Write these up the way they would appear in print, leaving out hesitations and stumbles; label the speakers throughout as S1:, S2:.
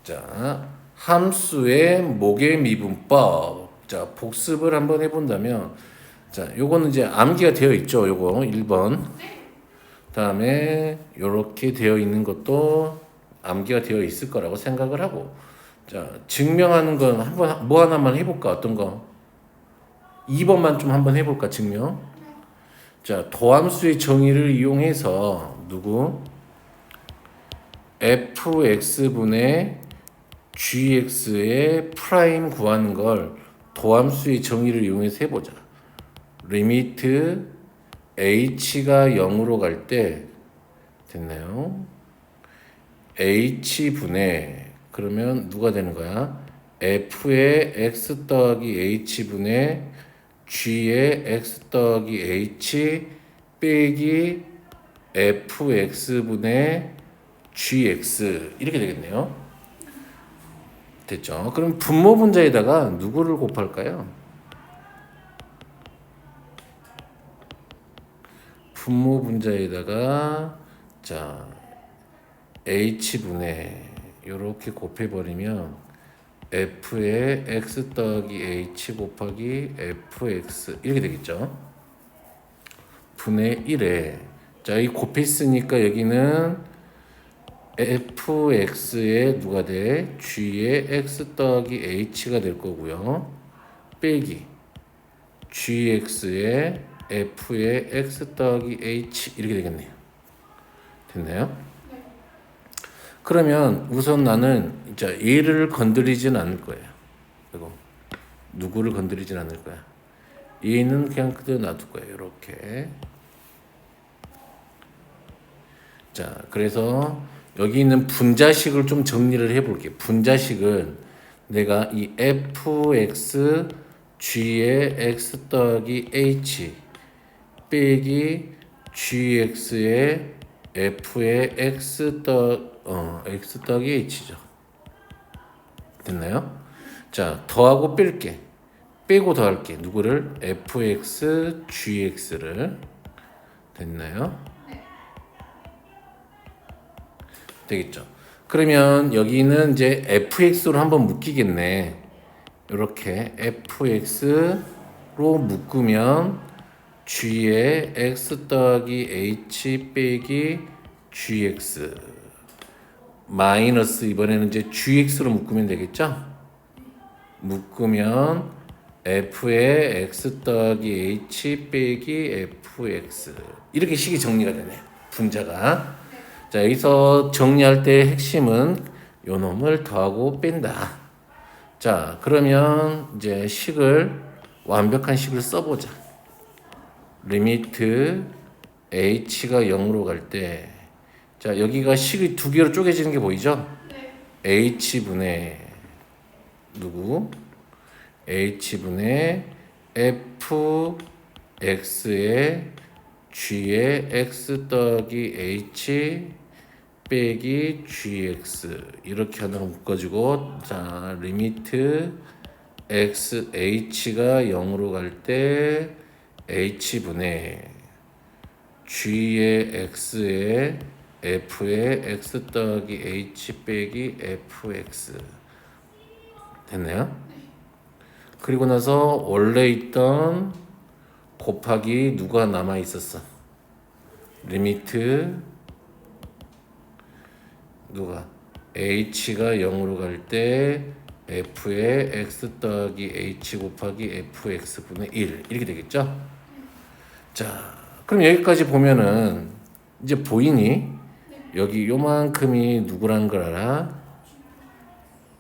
S1: 자, 함수의 목의 미분법. 자, 복습을 한번 해본다면, 자, 요거는 이제 암기가 되어 있죠. 요거 1번. 다음에 요렇게 되어 있는 것도 암기가 되어 있을 거라고 생각을 하고, 자, 증명하는 건 한번 뭐 하나만 해볼까? 어떤 거? 2번만 좀 한번 해볼까? 증명. 자, 도함수의 정의를 이용해서 누구? fx분의 gx의 프라임 구하는 걸 도함수의 정의를 이용해서 해보자. 리미트 h가 0으로 갈 때 됐나요? h분의 그러면 누가 되는 거야? f의 x 더하기 h분의 g의 x 더하기 h 빼기 fx분의 gx 이렇게 되겠네요. 됐죠? 그럼 분모 분자에다가 누구를 곱할까요? 분모 분자에다가 자 h분의 이렇게 곱해버리면 f의 x 더하기 h 곱하기 fx 이렇게 되겠죠? 분의 1에 자, 이 곱했으니까 여기는 fx의 누가 돼? g의 x 더하기 h가 될 거고요. 빼기 gx의 f의 x 더하기 h 이렇게 되겠네요. 됐나요? 그러면 우선 나는 자 얘를 건드리진 않을 거예요. 그리고 누구를 건드리진 않을 거야. 얘는 그냥 그대로 놔둘 거예요. 이렇게. 자, 그래서 여기 있는 분자식을 좀 정리를 해볼게요. 분자식은 내가 이 fx g의 x 더하기 h 빼기 gx의 f의 x 더하기 h죠. 됐나요? 자, 더하고 뺄게. 빼고 더할게. 누구를? fx gx를. 됐나요? 되겠죠. 그러면 여기는 이제 fx로 한번 묶이겠네. 이렇게 fx로 묶으면 g의 x 더하기 h 빼기 gx 마이너스 이번에는 이제 gx로 묶으면 되겠죠. 묶으면 f의 x 더하기 h 빼기 fx 이렇게 식이 정리가 되네요. 분자가. 자, 여기서 정리할 때 핵심은 요 놈을 더하고 뺀다. 자, 그러면 이제 완벽한 식을 써보자. 리미트 h가 0으로 갈 때, 자, 여기가 식이 두 개로 쪼개지는 게 보이죠? 네. h분의 누구? h분의 fx의 g의 x 더하기 h 빼기 gx 이렇게 하나로 묶어주고 자 리미트 x h가 0으로 갈 때 h분의 g의 x의 f의 x 더하기 h 빼기 fx 됐나요? 그리고 나서 원래 있던 곱하기 누가 남아 있었어? 리미트 누가 h가 0으로 갈 때 f의 x 더하기 h 곱하기 fx분의 1 이렇게 되겠죠? 자, 그럼 여기까지 보면은 이제 보이니? 여기 요만큼이 누구라는 걸 알아?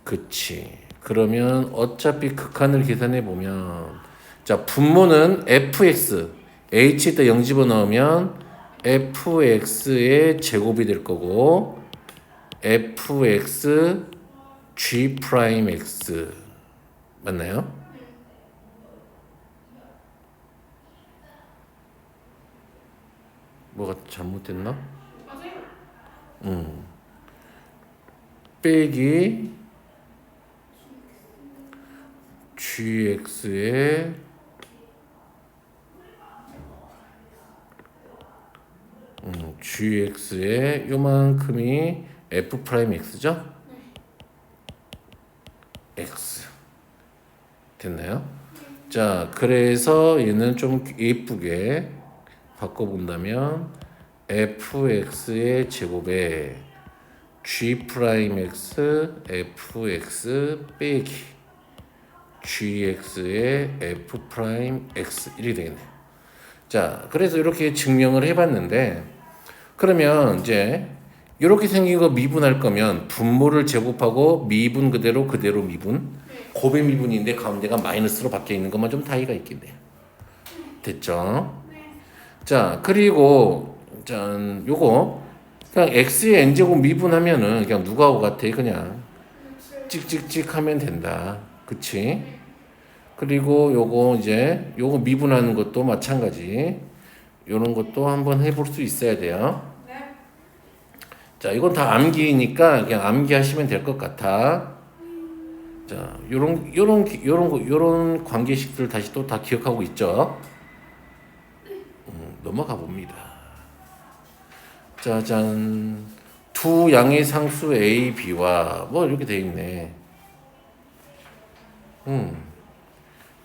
S1: 그치. 그러면 어차피 극한을 계산해 보면 자 분모는 fx h에다 0 집어넣으면 fx의 제곱이 될 거고 fx g 프라임 x 맞나요? 뭐가 잘못됐나? 빼기 gx의 gx의 요만큼이 f 프라임 x죠? x 됐나요? 자, 그래서 얘는 좀 예쁘게 바꿔본다면 fx의 제곱에 g 프라임 x fx 빼기 gx의 f 프라임 x 이렇게 되겠네요. 자, 그래서 이렇게 증명을 해봤는데 그러면 이제 이렇게 생긴 거 미분할 거면 분모를 제곱하고 미분 그대로 미분 곱의 미분인데 가운데가 마이너스로 바뀌어 있는 것만 좀 차이가 있겠네요. 됐죠? 자, 그리고 짠 요거 그냥 x의 n제곱 미분하면은 그냥 누가하고 같아? 그냥 찍찍찍 하면 된다. 그치? 그리고 요거 이제 요거 미분하는 것도 마찬가지. 요런 것도 한번 해볼 수 있어야 돼요. 자, 이건 다 암기니까 그냥 암기하시면 될 것 같아. 자, 요런 관계식들 다시 또 다 기억하고 있죠? 넘어가 봅니다. 짜잔. 두 양의 상수 A, B와 뭐 이렇게 돼 있네.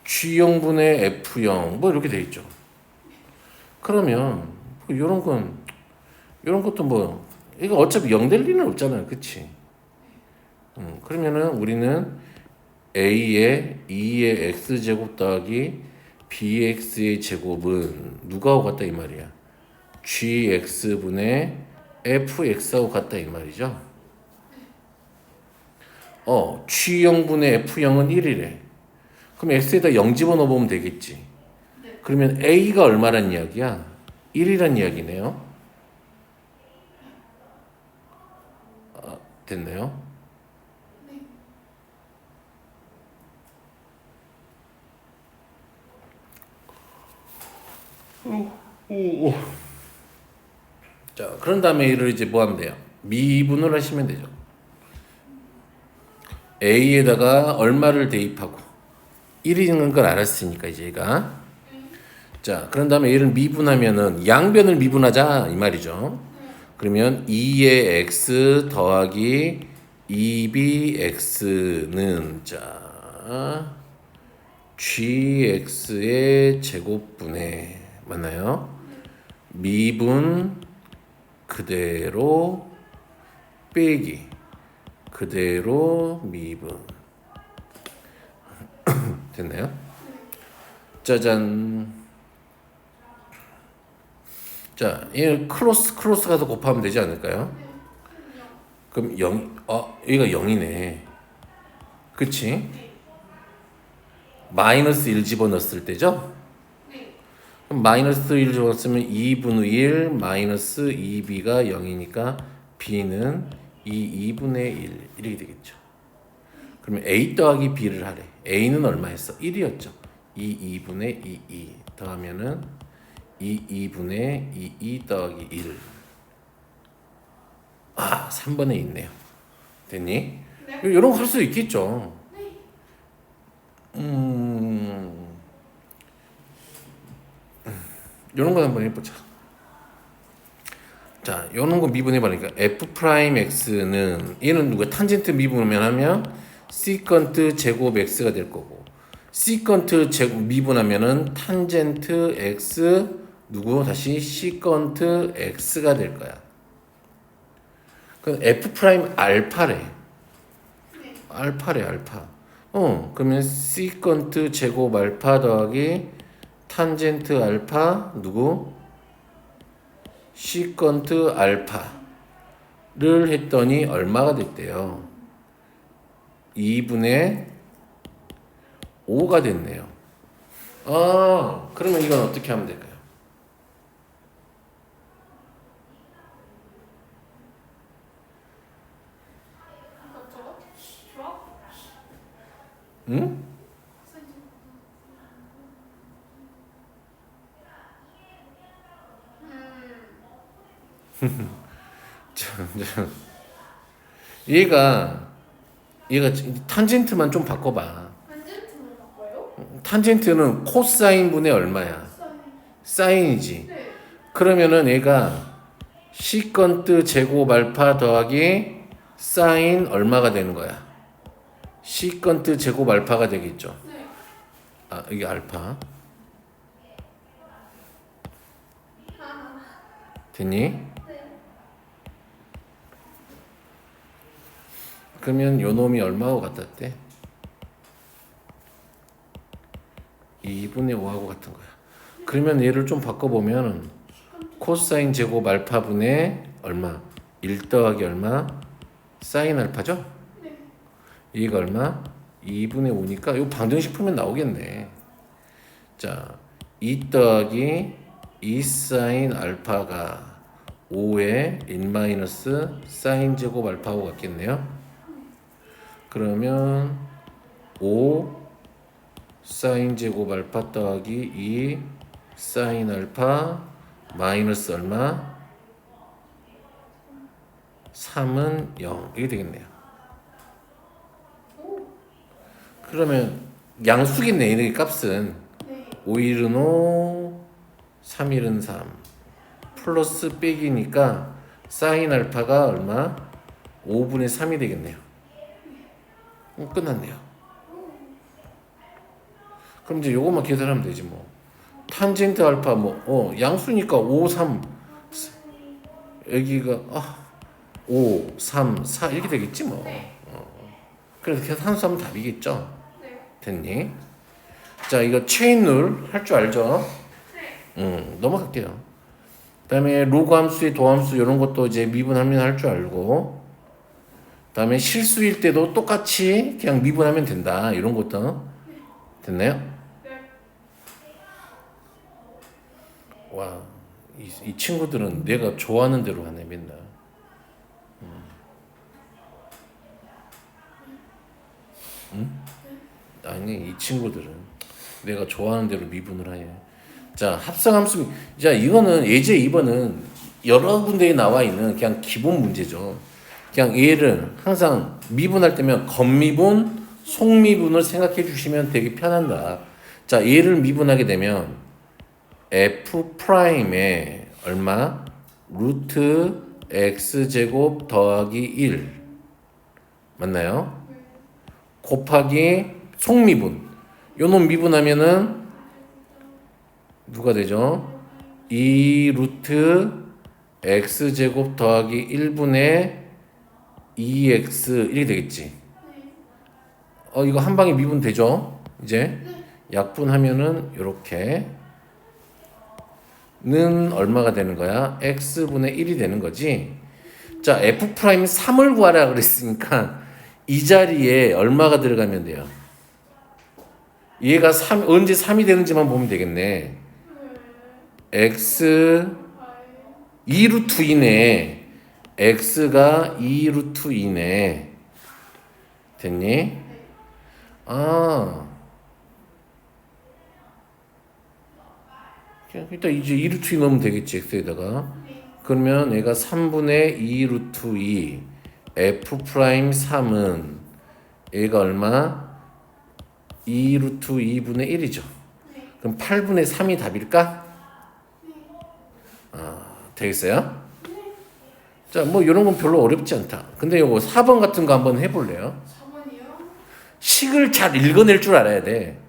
S1: G형분의 F형 뭐 이렇게 돼 있죠. 그러면 요런 것도 뭐 이거 어차피 0 될 리는 없잖아요. 그치? 그러면은 우리는 A의 2의 X제곱 더하기 BX의 제곱은 누가하고 같다 이 말이야. GX분의 FX하고 같다 이 말이죠. G형분의 F형은 1이래. 그럼 X에다 0 집어넣으면 되겠지. 그러면 A가 얼마란 이야기야? 1이란 이야기네요. 됐나요? 자, 그런 다음에 이를 이제 뭐 하면 돼요? 미분을 하시면 되죠. A에다가 얼마를 대입하고 1이는 걸 알았으니까 이제 얘가 자, 그런 다음에 얘를 미분하면은 양변을 미분하자 이 말이죠. 그러면 2의 x 더하기 2bx는 자 gx의 제곱분의 맞나요? 미분 그대로 빼기 그대로 미분 됐나요? 짜잔. 자, 얘 크로스 가서 곱하면 되지 않을까요? 그럼 0, 얘가 0이네. 그치? 마이너스 1 집어넣었을 때죠? 그럼 마이너스 1 집어넣었으면 2분의 1 마이너스 2b가 0이니까 b는 2분의 1 이렇게 되겠죠. 그러면 a 더하기 b를 하래. a는 얼마였어? 1이었죠. 2분의 2 더하면은 2분의 2 더하기 1. 3번에 있네요. 됐니? 네. 이런 거 할 수 있겠죠. 네. 이런 거 한번 해보자. 자, 이런 거 미분해보니까 f 프라임 x는 얘는 누가 탄젠트 미분하면 하면 시컨트 제곱 x가 될 거고 시컨트 제곱 미분하면은 탄젠트 x 누구 다시 시컨트 x가 될 거야. 그럼 f 프라임 알파래. 알파래 알파. 그러면 시컨트 제곱 알파 더하기 탄젠트 알파 누구 시컨트 알파를 했더니 얼마가 됐대요? 2분의 5가 됐네요. 그러면 이건 어떻게 하면 될까요? 응? 얘가 탄젠트만 좀 바꿔봐.
S2: 탄젠트만 바꿔요?
S1: 탄젠트는 코사인 분의 얼마야? 사인이지.
S2: 네.
S1: 그러면은 얘가 시컨트 제곱 알파 더하기 사인 얼마가 되는 거야? 시컨트 제곱 알파가 되겠죠.
S2: 네.
S1: 아, 이게 알파.
S2: 아,
S1: 됐니?
S2: 네.
S1: 그러면 요 놈이 얼마하고 같았대? 2분의 5하고 같은 거야. 그러면 얘를 좀 바꿔보면 코사인 제곱 알파분의 얼마? 1 더하기 얼마? 사인 알파죠?
S2: 네.
S1: 얘가 얼마? 2분의 5니까 이거 방정식 풀면 나오겠네. 자, 2 더하기 2 사인 알파가 5에 1 마이너스 사인 제곱 알파하고 같겠네요. 그러면 5 사인 제곱 알파 더하기 2 사인 알파 마이너스 얼마? 3은 0 이게 되겠네요.
S2: 오.
S1: 그러면 양수겠네 이 값은.
S2: 네.
S1: 5일은 5 3일은 3 플러스 빼기니까 사인 알파가 얼마? 5분의 3이 되겠네요. 끝났네요. 그럼 이제 요것만 계산하면 되지 뭐. 탄젠트 알파 뭐 양수니까 5 3 여기가 5 3 4 이렇게 되겠지 뭐. 그래서 계산하면 답이겠죠.
S2: 네.
S1: 됐니? 자, 이거 체인 룰 할 줄 알죠?
S2: 네.
S1: 넘어갈게요. 그다음에 로그 함수의 도함수 이런 것도 이제 미분하면 할 줄 알고, 그다음에 실수일 때도 똑같이 그냥 미분하면 된다. 이런 것도 됐나요?
S2: 네.
S1: 와, 이 친구들은 내가 좋아하는 대로 하네 맨날. 아니 이 친구들은 내가 좋아하는 대로 미분을 하네. 자, 합성함수. 자, 이거는 예제 2번은 여러 군데에 나와 있는 그냥 기본 문제죠. 그냥 얘를 항상 미분할 때면 겉미분, 속미분을 생각해 주시면 되게 편한다. 자, 얘를 미분하게 되면 f 프라임에 얼마? 루트 x 제곱 더하기 1 맞나요? 곱하기 속미분. 요놈 미분하면은 누가 되죠? 2 루트 x 제곱 더하기 1분의 2x 1이 되겠지. 이거 한 방에 미분 되죠? 이제 약분하면은 요렇게 는 얼마가 되는 거야? x분의 1이 되는 거지. 자, f 프라임 3을 구하라 그랬으니까 이 자리에 얼마가 들어가면 돼요? 얘가 3 언제 3이 되는지만 보면 되겠네. x 2 루트 2네. x가 2 루트 2네. 됐니? 일단 이제 2 루트 2 넣으면 되겠지, x에다가. 그러면 얘가 3분의 2 루트 2 f 프라임 3은 얘가 얼마? 2 루트 2분의 1이죠. 그럼 8분의 3이 답일까? 되겠어요? 자, 뭐 이런 건 별로 어렵지 않다. 근데 요거 4번 같은 거 한번 해볼래요?
S2: 4번이요?
S1: 식을 잘 읽어낼 줄 알아야 돼.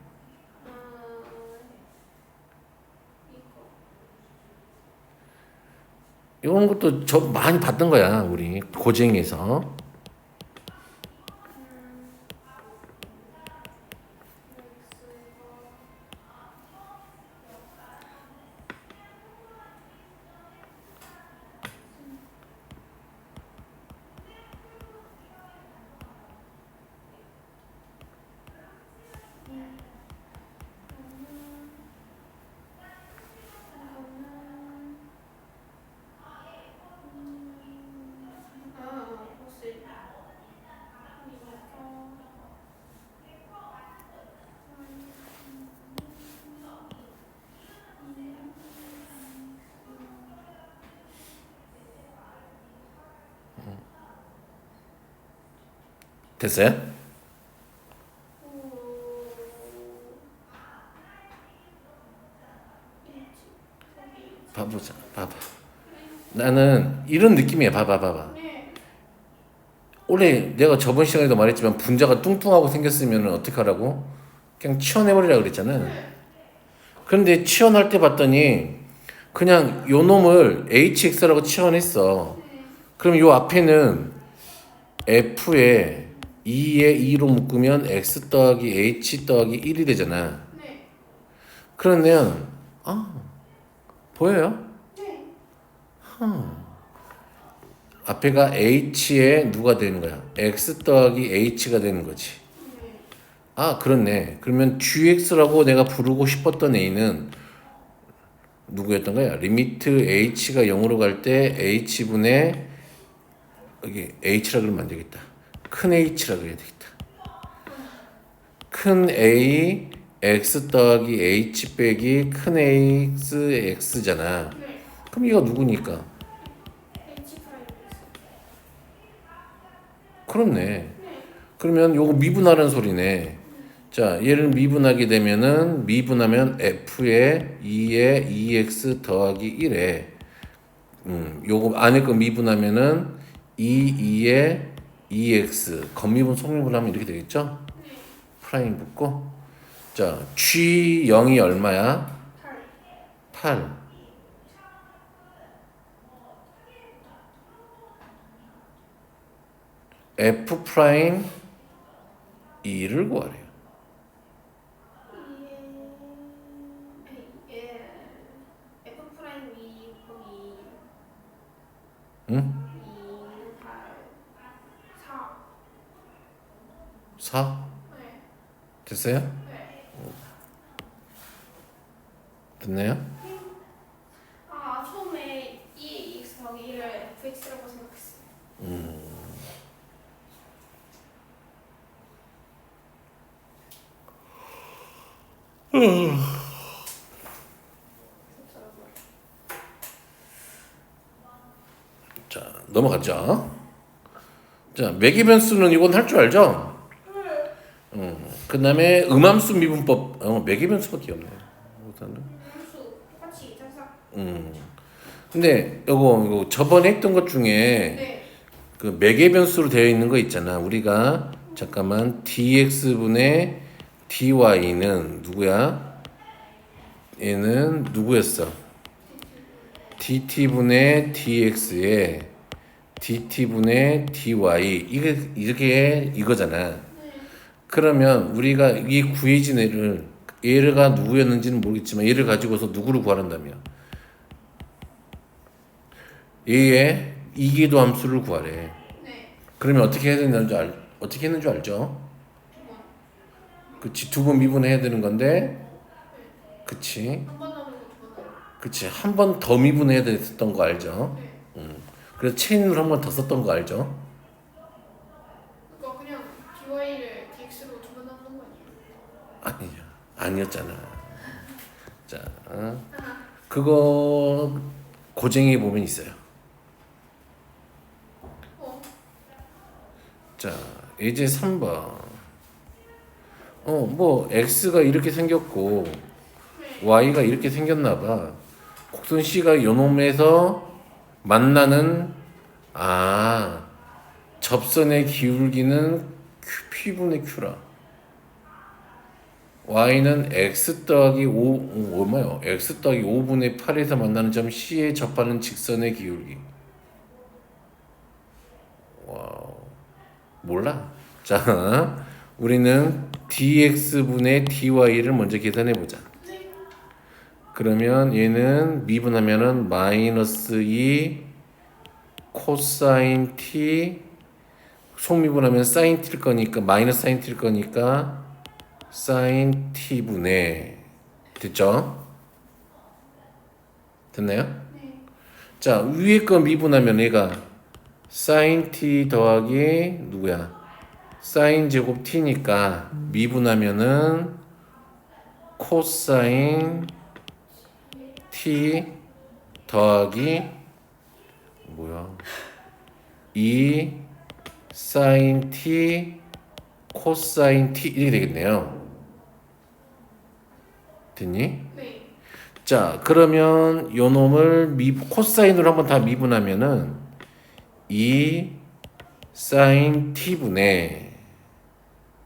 S1: 이런 것도 저 많이 봤던 거야, 우리 고쟁에서.
S2: 혹시
S1: 됐어요? 봐보자, 봐봐. 나는 이런 느낌이야. 봐봐.
S2: 네.
S1: 원래 내가 저번 시간에도 말했지만 분자가 뚱뚱하고 생겼으면 어떻게 하라고? 그냥 치워내버리라 그랬잖아. 그런데 치워낼 때 봤더니 그냥 요 놈을 hx라고 치워냈어. 그럼 요 앞에는 f에 2에 2로 묶으면 x 더하기 h 더하기 1이 되잖아.
S2: 네.
S1: 그러면 보여요?
S2: 네.
S1: 앞에가 h에 누가 되는 거야? x 더하기 h가 되는 거지.
S2: 네.
S1: 아, 그렇네. 그러면 gx라고 내가 부르고 싶었던 a는 누구였던 거야? 리미트 h가 0으로 갈 때 h분의 여기 h라 그러면 안 되겠다. 큰 h라 그래야 되겠다. 큰 a x 더하기 h 빼기 큰 x x잖아.
S2: 네.
S1: 그럼 이거 누구니까?
S2: H 프라임 X.
S1: 그렇네.
S2: 네.
S1: 그러면 요거 미분하는 소리네. 자, 얘를 미분하게 되면은 미분하면 f에 2에 2x 더하기 1에 요거 안에 거 미분하면은 2에 2x 겉미분 속미분 하면 이렇게 되겠죠?
S2: 네.
S1: 프라임 붙고 자, g 0이 얼마야?
S2: 8.
S1: 8. f 프라임 2를 구하래요.
S2: 예. F 프라임 2 곱이
S1: 응?
S2: 2, 8, 4.
S1: 4?
S2: 네.
S1: 됐어요?
S2: 네.
S1: 됐나요?
S2: 아, 처음에 2x 더하기 1을 fx라고 생각했어요.
S1: 자, 넘어가죠. 자, 매개 변수는 이건 할 줄 알죠? 그 다음에 음함수 미분법, 매개 변수밖에 없네. 일단은.
S2: 함수 똑같이 짝짝.
S1: 근데 이거 저번에 했던 것 중에
S2: 네.
S1: 그 매개 변수로 되어 있는 거 있잖아. 우리가 잠깐만 dx분의 dy는 누구야? 얘는 누구였어? dt분의 dx에 dt분의 dy 이게 이렇게 이거잖아. 그러면 우리가 이 구해진 애를 얘가 누구였는지는 모르겠지만 얘를 가지고서 누구를 구하란다며? 얘의 이기도 함수를 구하래.
S2: 네.
S1: 그러면 어떻게 해야 되는 줄 어떻게 했는 줄 알죠? 그치, 두 번 미분해야 되는 건데, 그치,
S2: 한 번 하면 두 번.
S1: 그치, 한 번 더 미분해야 됐던 거 알죠?
S2: 네.
S1: 그래서 체인으로 한 번 더 썼던 거 알죠?
S2: 그러니까 그냥 dy를 dx로 두 번 하는 거 아니에요?
S1: 아니야, 아니었잖아. 자, 그거 고쟁이 보면 있어요. 자, 이제 3번. 뭐 x가 이렇게 생겼고 y가 이렇게 생겼나 봐. 곡선 C가 요놈에서 만나는 접선의 기울기는 P분의 Q라. y는 x 더하기 5 얼마요? x 더하기 5분의 8에서 만나는 점 C에 접하는 직선의 기울기. 와우. 몰라. 자, 우리는 dx분의 dy를 먼저 계산해 보자. 그러면 얘는 미분하면은 마이너스 2 코사인 t 속미분하면 사인 t일 거니까 마이너스 사인 t일 거니까 사인 t분의 됐죠? 됐나요?
S2: 네.
S1: 자, 위에 거 미분하면 얘가 사인 t 더하기 누구야? 사인 제곱 t니까 미분하면은 코사인 t 더하기 뭐야? 2 사인 t 코사인 t 이렇게 되겠네요. 됐니?
S2: 네.
S1: 자, 그러면 요 놈을 코사인으로 한번 다 미분하면은 2 사인 t분의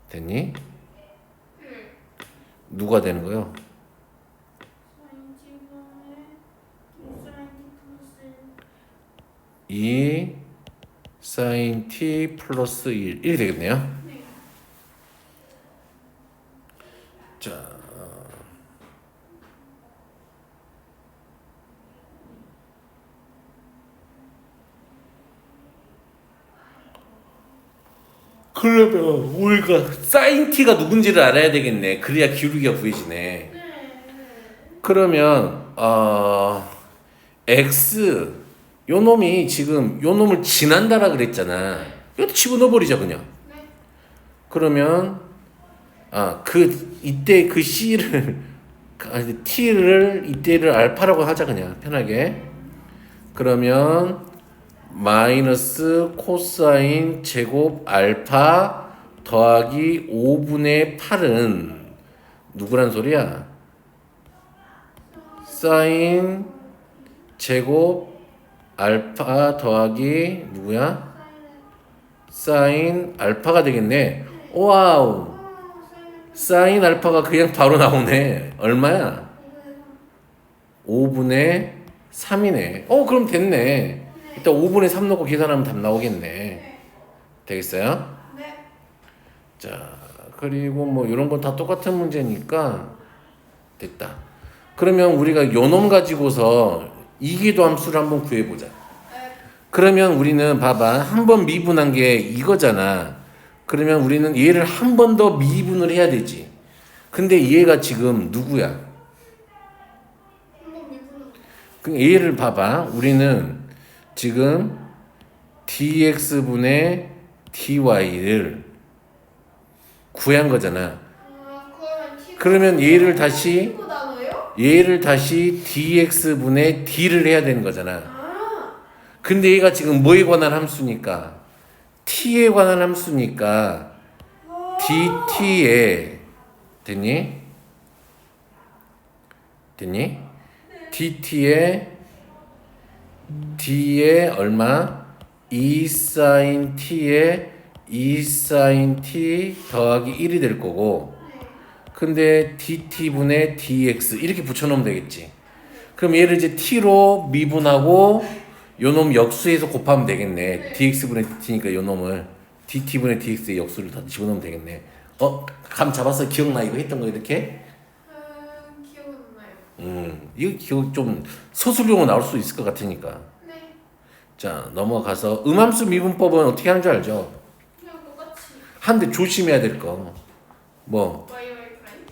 S1: 됐니?
S2: 네.
S1: 누가 되는 거요?
S2: 사인 T분의 사인 T 플러스
S1: 2 사인 t 플러스 1 이렇게 되겠네요.
S2: 네.
S1: 자, 그러면 우리가 사인 t가 누군지를 알아야 되겠네. 그래야 기울기가 구해지네. 그러면 x 요 놈이 지금 요 놈을 지난다라 그랬잖아. 이것도 집어넣어 버리자 그냥.
S2: 네.
S1: 그러면 이때 그 c를 t를 이때를 알파라고 하자 그냥 편하게. 그러면 마이너스 코사인 제곱 알파 더하기 5분의 8은 누구란 소리야? 사인 제곱 알파 더하기 누구야? 사인 알파가 되겠네. 와우. 사인 알파가 그냥 바로 나오네. 얼마야? 5분의 3이네. 그럼 됐네. 일단 5분의 3 넣고 계산하면 답 나오겠네. 되겠어요?
S2: 네.
S1: 자, 그리고 뭐 이런 건 다 똑같은 문제니까 됐다. 그러면 우리가 요 놈 가지고서 이기도 함수를 한번 구해보자. 그러면 우리는 봐봐. 한 번 미분한 게 이거잖아. 그러면 우리는 얘를 한 번 더 미분을 해야 되지. 근데 얘가 지금 누구야?
S2: 한번 미분은
S1: 그럼 얘를 봐봐. 우리는 지금 dx분의 dy를 구한 거잖아. 그러면 얘를 다시 dx분의 d를 해야 되는 거잖아. 근데 얘가 지금 뭐에 관한 함수니까 t에 관한 함수니까 dt에 됐니? dt에 d에 얼마? 2 sin t에 2 sin t 더하기 1이 될 거고, 근데 dt분의 dx 이렇게 붙여놓으면 되겠지. 그럼 얘를 이제 t로 미분하고 요놈 역수해서 곱하면 되겠네. dx분의 dt니까 요놈을 dt분의 dx의 역수를 다 집어넣으면 되겠네. 감 잡았어? 기억나? 이거 했던 거 이렇게?
S2: 기억은 안 나요.
S1: 이거 기억 좀 서술용어 나올 수 있을 것 같으니까.
S2: 네.
S1: 자, 넘어가서 음함수 미분법은 어떻게 하는 줄 알죠?
S2: 그냥 똑같이
S1: 한데 조심해야 될 거. 뭐
S2: y 프라임.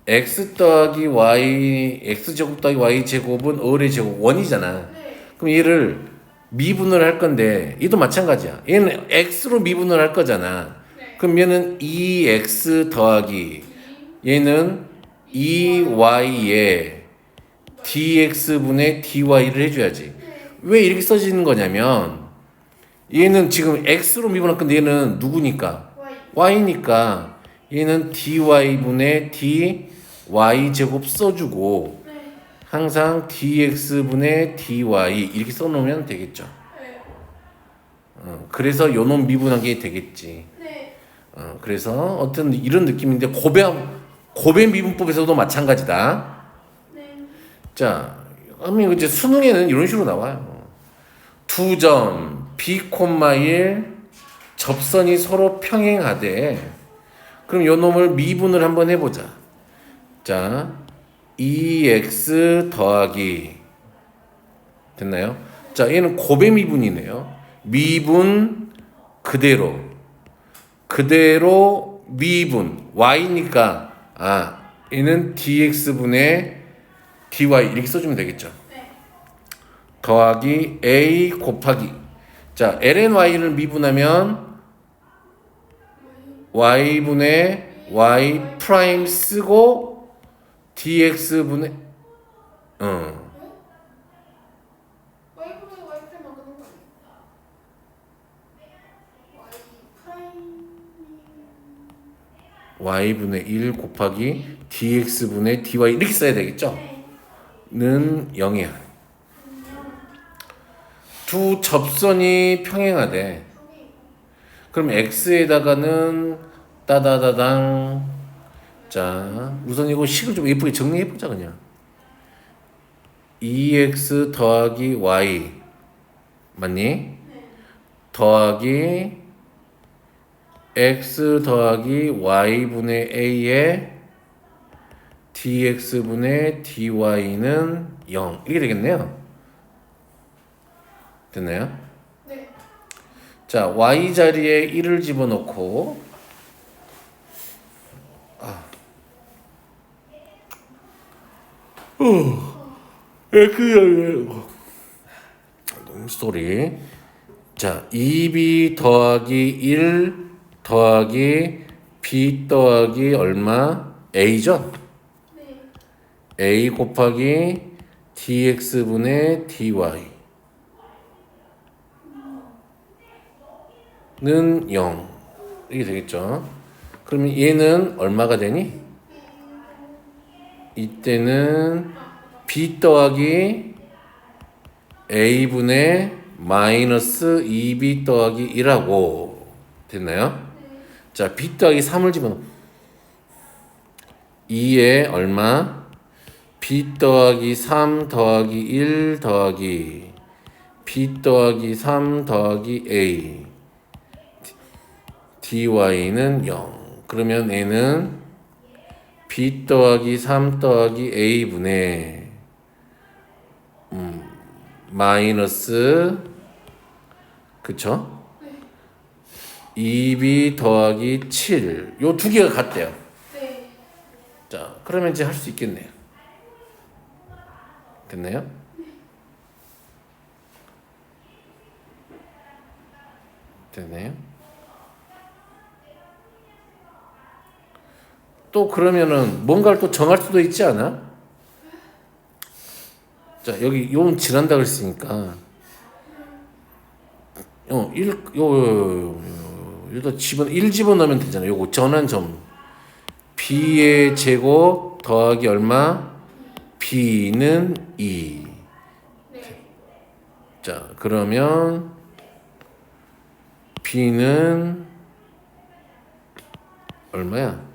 S1: x 더하기 y x 제곱 더하기 y 제곱은 어의 제곱 1이잖아.
S2: 네.
S1: 그럼 얘를 미분을 할 건데 얘도 마찬가지야. 얘는 x로 미분을 할 거잖아.
S2: 네.
S1: 그럼 얘는 2x 더하기 얘는 2y에 dx분의 dy를 해줘야지. 왜 이렇게 써지는 거냐면 얘는 지금 x로 미분할 건데 얘는 누구니까? y니까 얘는 dy분의 dy 제곱 써주고
S2: 네.
S1: 항상 dx분의 dy 이렇게 써놓으면 되겠죠.
S2: 네.
S1: 그래서 요놈 미분한 게 되겠지.
S2: 네.
S1: 그래서 어떤 이런 느낌인데 고배 미분법에서도 마찬가지다.
S2: 네.
S1: 자, 그러면 이제 수능에는 이런 식으로 나와요. 두 점 b, 1 접선이 서로 평행하되, 그럼 요 놈을 미분을 한번 해보자. 자, 2x 더하기 됐나요? 자, 얘는 고배 미분이네요. 미분 그대로 미분 y니까 얘는 dx분의 dy 이렇게 써주면 되겠죠.
S2: 네.
S1: 더하기 a 곱하기 자 lny를 미분하면 y분의 y 프라임 쓰고 dx분의
S2: y분의 y 프라임 만드는 거 아니에요?
S1: y분의 1 곱하기 dx분의 dy 이렇게 써야 되겠죠?
S2: 네.
S1: 는 0이야. 두 접선이 평행하되 그럼 x에다가는 따다다당. 자, 우선 이거 식을 좀 예쁘게 정리해보자 그냥. 2x 더하기 y 맞니? 더하기 x 더하기 y분의 a에 dx분의 dy는 0 이게 되겠네요. 됐나요?
S2: 네.
S1: 자, y 자리에 1을 집어넣고 소리. 자, 2b 더하기 1 더하기 b 더하기 얼마? a죠?
S2: 네.
S1: a 곱하기 dx분의 dy 는 0 이게 되겠죠. 그러면 얘는 얼마가 되니? 이때는 b 더하기 a분의 마이너스 2b 더하기 1하고 됐나요? 자, b 더하기 3을 집어넣어 2에 얼마? b 더하기 3 더하기 1 더하기 b 더하기 3 더하기 a dy는 0 그러면 얘는 b 더하기 3 더하기 a분의 마이너스 그쵸? 2b 더하기 7 요 두 개가 같대요.
S2: 네.
S1: 자, 그러면 이제 할 수 있겠네요. 됐나요? 됐나요? 또 그러면은 뭔가를 또 정할 수도 있지 않아? 자, 여기 요는 지난다 그랬으니까 일단 1 집어넣으면 되잖아. 요거 전환점 b의 제곱 더하기 얼마? b는 2.
S2: 네.
S1: 자, 그러면 b는 얼마야?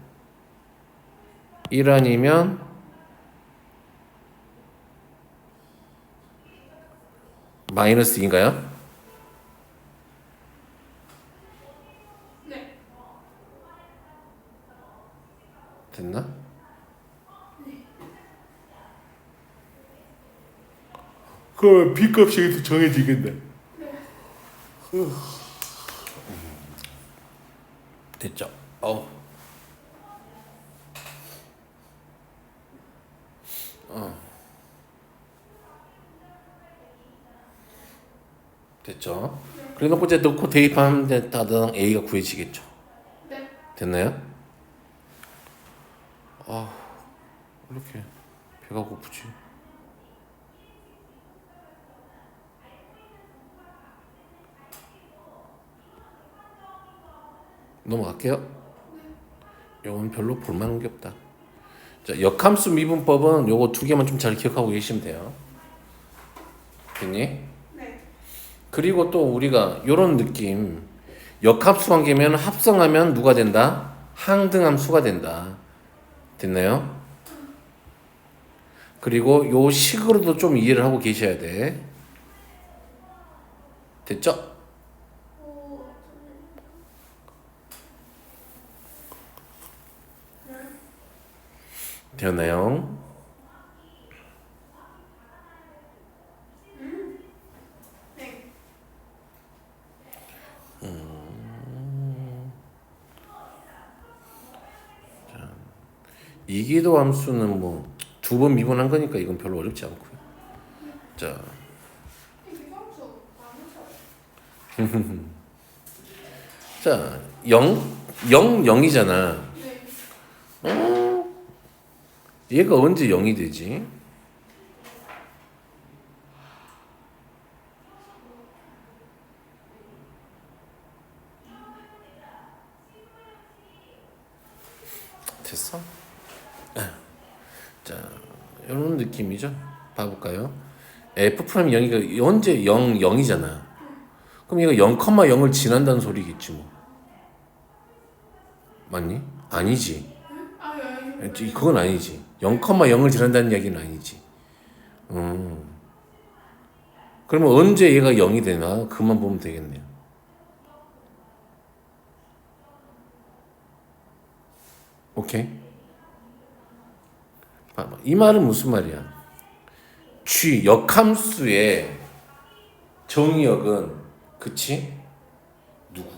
S1: 1 아니면 마이너스 2인가요?
S2: 네.
S1: 됐나? 그 B값이 여기서 정해지겠네. 됐죠? 됐죠? 그래 놓고 이제 넣고 대입하면 따당 A가 구해지겠죠?
S2: 네.
S1: 됐나요? 이렇게 배가 고프지. 넘어갈게요. 요건 별로 볼만한 게 없다. 자, 역함수 미분법은 요거 두 개만 좀 잘 기억하고 계시면 돼요. 됐니?
S2: 네.
S1: 그리고 또 우리가 요런 느낌 역함수 관계면 합성하면 누가 된다? 항등함수가 된다. 됐나요? 그리고 요 식으로도 좀 이해를 하고 계셔야 돼. 됐죠? 되었나요?
S2: 네.
S1: 이기도 함수는 뭐 두 번 미분한 거니까 이건 별로 어렵지 않고요. 자,
S2: 이기감수 많으셔요.
S1: 자, 0, 0이잖아.
S2: 네.
S1: 얘가 언제 0이 되지? 됐어? 자, 이런 느낌이죠. 봐볼까요? F 프라임 0이가 언제 0, 0이잖아. 그럼 얘가 0,0을 지난다는 소리겠지 뭐. 맞니? 아니지.
S2: 아, 야,
S1: 그건 아니지. 0,0을 지난다는 이야기는 아니지. 그러면 언제 얘가 0이 되나? 그만 보면 되겠네요. 오케이? 봐봐. 이 말은 무슨 말이야? G 역함수의 정의역은 그치? 누구?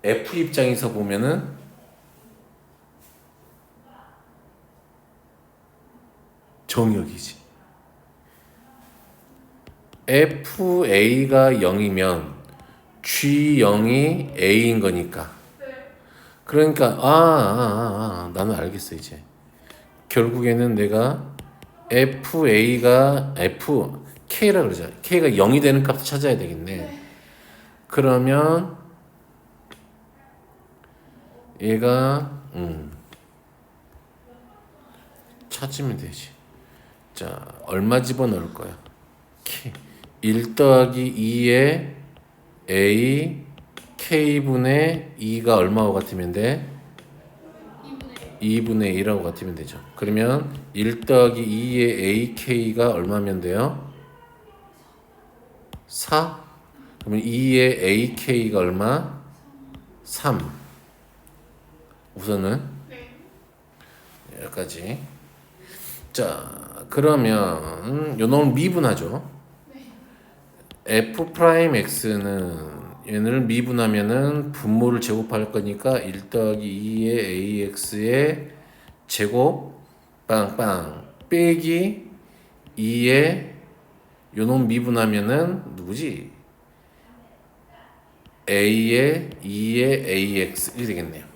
S1: F 입장에서 보면은 정의역이지. FA가 0이면 G0이 A인 거니까. 그러니까 나는 알겠어 이제. 결국에는 내가 FA가 K라 그러자. K가 0이 되는 값을 찾아야 되겠네. 그러면 얘가 찾으면 되지. 자, 얼마 집어넣을 거야? 1 더하기 2에 A K분의 2가 얼마와 같으면 돼? 2분의 1하고 같으면 되죠. 그러면 1 더하기 2의 AK가 얼마면 돼요? 4? 그러면 2의 AK가 얼마? 3. 우선은 여기까지. 자, 그러면 요 놈은 미분하죠. F'X는 얘를 미분하면은 분모를 제곱할 거니까 1 더하기 2의 AX의 제곱 빵빵 빼기 2의 요놈 미분하면은 누구지? A의 2의 AX 이렇게 되겠네요.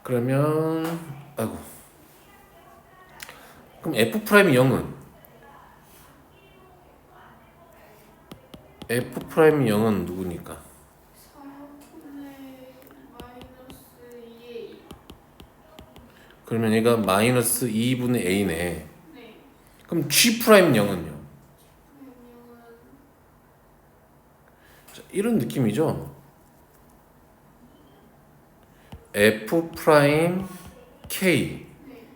S1: 그러면 아이고 그럼 F'이 0은 F'이 0은 누구니까?
S2: 4분의 마이너스 2A.
S1: 그러면 얘가 마이너스 2분의 A네.
S2: 네.
S1: 그럼 G'Y은요?
S2: 그러면은
S1: 자, 이런 느낌이죠. F'K
S2: 네.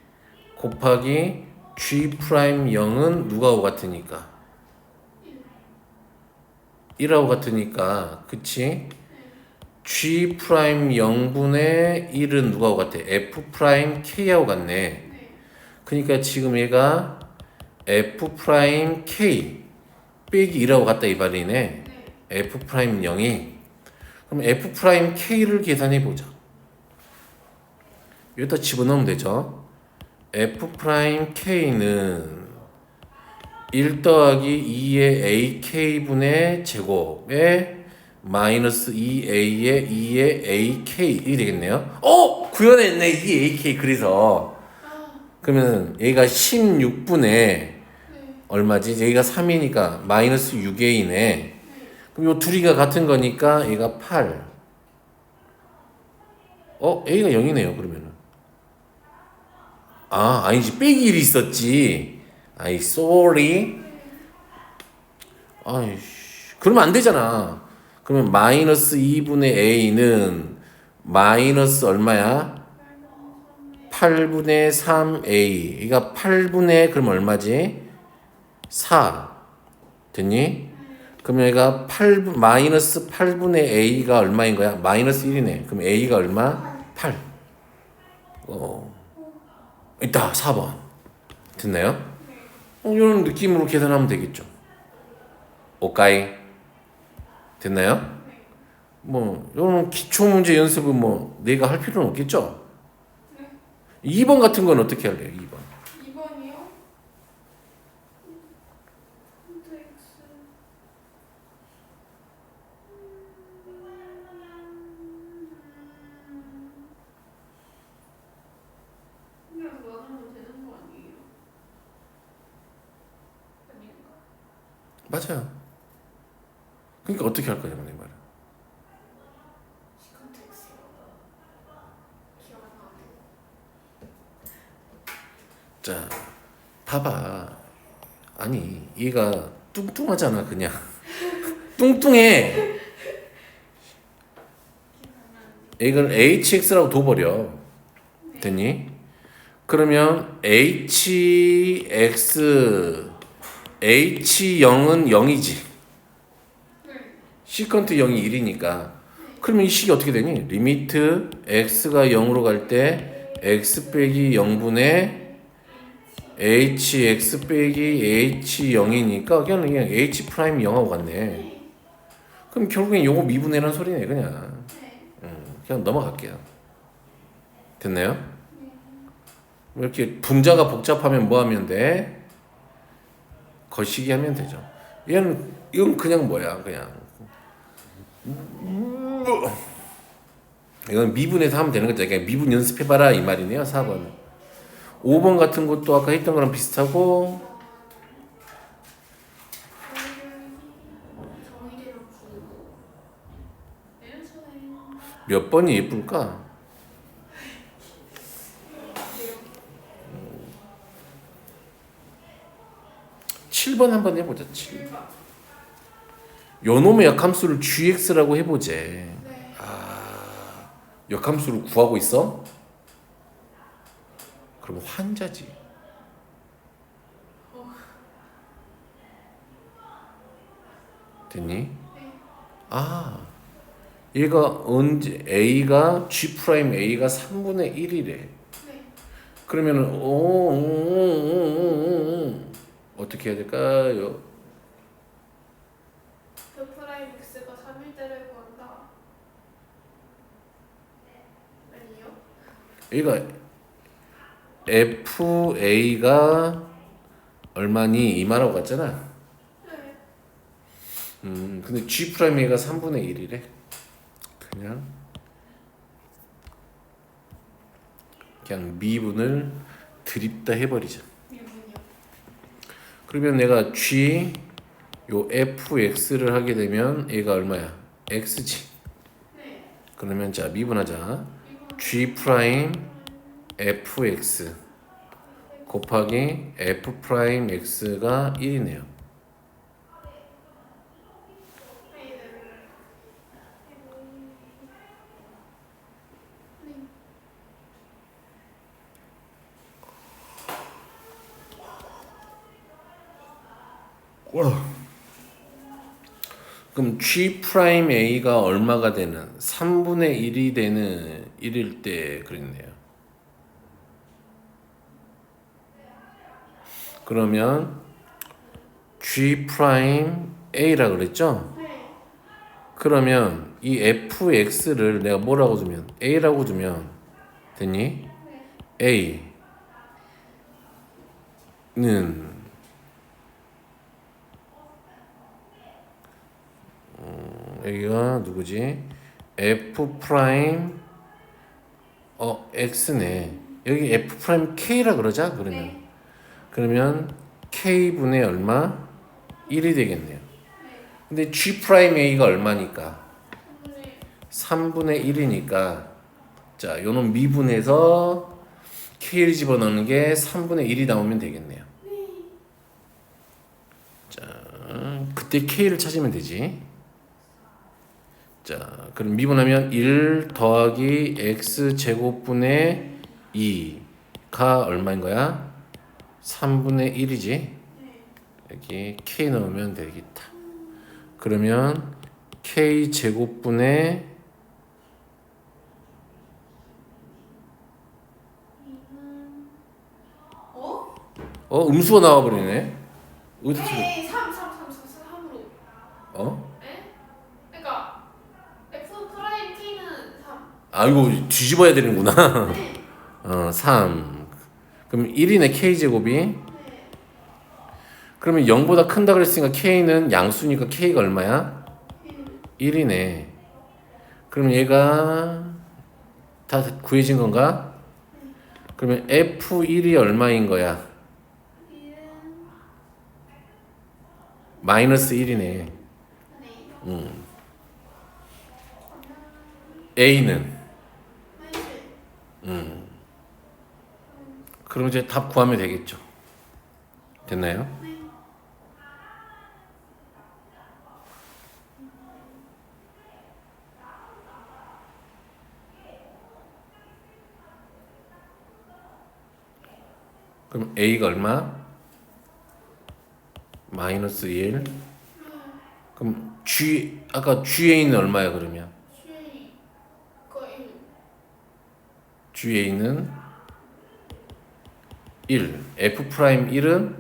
S1: 곱하기 G'Y은 누가하고 같으니까? 1하고 같으니까 그치? G' 0분의 1은 누가하고 같아? F'K하고 같네.
S2: 네.
S1: 그러니까 지금 얘가 F'K 빼기 1하고 같다 이 말이네.
S2: 네.
S1: F'은 0이. 그럼 F'K를 계산해 보자. 여기다 집어넣으면 되죠. F'K는 1 더하기 2의 AK분의 제곱에 마이너스 2A의 2의 AK 이게 되겠네요. 구현했네. 2AK 그래서 그러면 얘가 16분의
S2: 네.
S1: 얼마지? 여기가 3이니까 마이너스 6A네. 그럼 요 둘이가 같은 거니까 얘가 8. A가 0이네요 그러면은. 아니지. 빼기 1이 있었지. 아이, sorry. 아이씨. 그러면 안 되잖아. 그러면 마이너스 2분의 A는 마이너스 얼마야? 8분의 3A. 이가 8분의, 그럼 얼마지? 4. 됐니? 그럼 얘가 마이너스 8분의 A가 얼마인 거야? 마이너스 1이네. 그럼 A가 얼마? 8. 있다. 4번. 됐나요? 이런 느낌으로 계산하면 되겠죠. 오까이. 됐나요? 이런 기초문제 연습은 내가 할 필요는 없겠죠? 2번 같은 건 어떻게 할래요? 2번.
S2: 2번이요? X. 그냥 나누면 되는 거 아니에요? 아닌가?
S1: 맞아요. 그러니까 어떻게 할 거냐고 내 말은.
S2: 시컨트 X요. 기억 안 나는데.
S1: 자, 봐봐. 아니 얘가 뚱뚱하잖아 그냥. 뚱뚱해. 이걸 hx라고 둬버려. 됐니? 그러면 hx h0은 0이지.
S2: 네.
S1: 시컨트 0이 1이니까. 그러면 이 식이 어떻게 되니? 리미트 x가 0으로 갈 때 x 빼기 0분의 hx 빼기 h0이니까 그냥 h 프라임 0하고 같네. 그럼 결국엔 요거 미분해라는 소리네 그냥. 그냥 넘어갈게요. 됐나요? 이렇게 분자가 복잡하면 뭐 하면 돼? 거시기 하면 되죠. 이건 그냥 뭐야 그냥. 이건 미분해서 하면 되는 거죠. 그냥 미분 연습해봐라 이 말이네요. 4번. 5번 같은 것도 아까 했던 거랑 비슷하고
S2: 정의대로 부르고 내려쳐요.
S1: 몇 번이 예쁠까? 7번 한번 해보자. 7. 요 놈의 역함수를 gx라고 해보재.
S2: 네.
S1: 역함수를 구하고 있어? 그럼 환자지. 됐니? 얘가 언제 a가 g 프라임 a가 3분의 1이래.
S2: 네.
S1: 그러면은 어떻게 해야 될까요?
S2: 그 프라임 x가 3일대를 구한다. 아니요?
S1: 얘가 fa가 얼마니 이 말하고 같잖아.
S2: 네.
S1: 근데 g 프라임 a가 3분의 1이래. 그냥 미분을 드립다 해버리자.
S2: 미분이요.
S1: 그러면 내가 g 요 fx를 하게 되면 얘가 얼마야? x지.
S2: 네.
S1: 그러면 자 미분하자.
S2: 미분.
S1: g 프라임 fx 곱하기 f 프라임 x가 1이네요. 그럼 g 프라임 a가 얼마가 되는 3분의 1이 되는 1일 때 그랬네요. 그러면 g 프라임 a라 그랬죠?
S2: 네.
S1: 그러면 이 fx를 내가 뭐라고 두면 a라고 두면 됐니? a는 여기가 누구지? f 프라임 x네. 여기 f 프라임 k라 그러자 그러면.
S2: 네.
S1: 그러면 k분의 얼마? 1이 되겠네요. 근데 g 프라임 a가 얼마니까? 3분의 1이니까 자, 요놈 미분해서 k를 집어넣는 게 3분의 1이 나오면 되겠네요. 자, 그때 k를 찾으면 되지. 자, 그럼 미분하면 1 더하기 x 제곱분의 2가 얼마인 거야? 3분의 1이지. 여기 k 넣으면 되겠다. 그러면 k 제곱분의 음수가 나와버리네. 어디서?
S2: 네. 3으로. 네? 그러니까 f 프라임 k는 3.
S1: 이거 뒤집어야 되는구나.
S2: 네.
S1: 3. 그럼 1이네 k 제곱이.
S2: 네.
S1: 그러면 0보다 큰다 그랬으니까 k는 양수니까 k가 얼마야? 1이네. 그럼 얘가 다 구해진 건가? 그러면 F1이 얼마인 거야? 마이너스 1이네. A는? 그럼 이제 답 구하면 되겠죠. 됐나요? a가 얼마? 마이너스 1. 그럼 g 아까 ga는 얼마야 그러면?
S2: GA 거 1.
S1: ga는 1. f 프라임 1은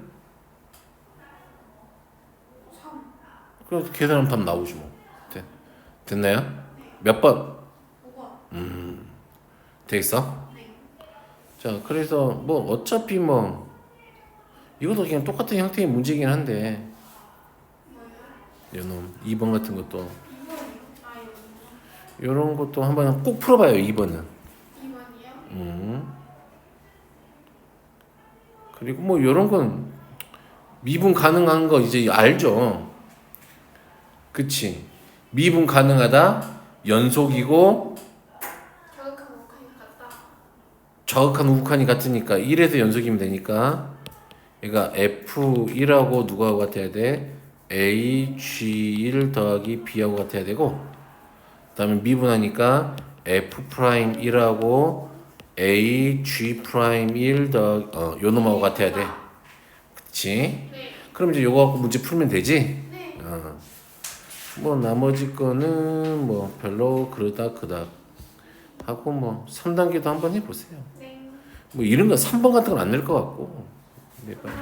S2: 3.
S1: 그럼 계산하면 답 나오지 뭐. 됐나요? 몇 번?
S2: 5번.
S1: 되겠어?
S2: 네.
S1: 자, 그래서 뭐 어차피 뭐 이것도 그냥 똑같은 형태의 문제이긴 한데
S2: 뭐예요?
S1: 요놈 2번 같은 것도
S2: 2번이요? 아, 이거
S1: 요런 것도 한번 꼭 풀어봐요 2번은.
S2: 2번이요?
S1: 그리고 뭐 요런 건 미분 가능한 거 이제 알죠? 그치? 미분 가능하다 연속이고
S2: 자극하고 그냥 같다.
S1: 저극한 우극한이 같으니까 1에서 연속이면 되니까 얘가 F1하고 누구하고 같아야 돼? AG1 더하기 B하고 같아야 되고 그 다음에 미분하니까 F'1하고 AG'1 더하기 요 놈하고 같아야 돼. 그치?
S2: 네.
S1: 그럼 이제 요거 갖고 문제 풀면 되지?
S2: 네.
S1: 뭐 나머지 거는 뭐 별로 그러다 그닥 하고 뭐 3단계도 한번 해보세요.
S2: 네.
S1: 뭐 이런 거 3번 같은 건 안 낼 것 같고. 네 번.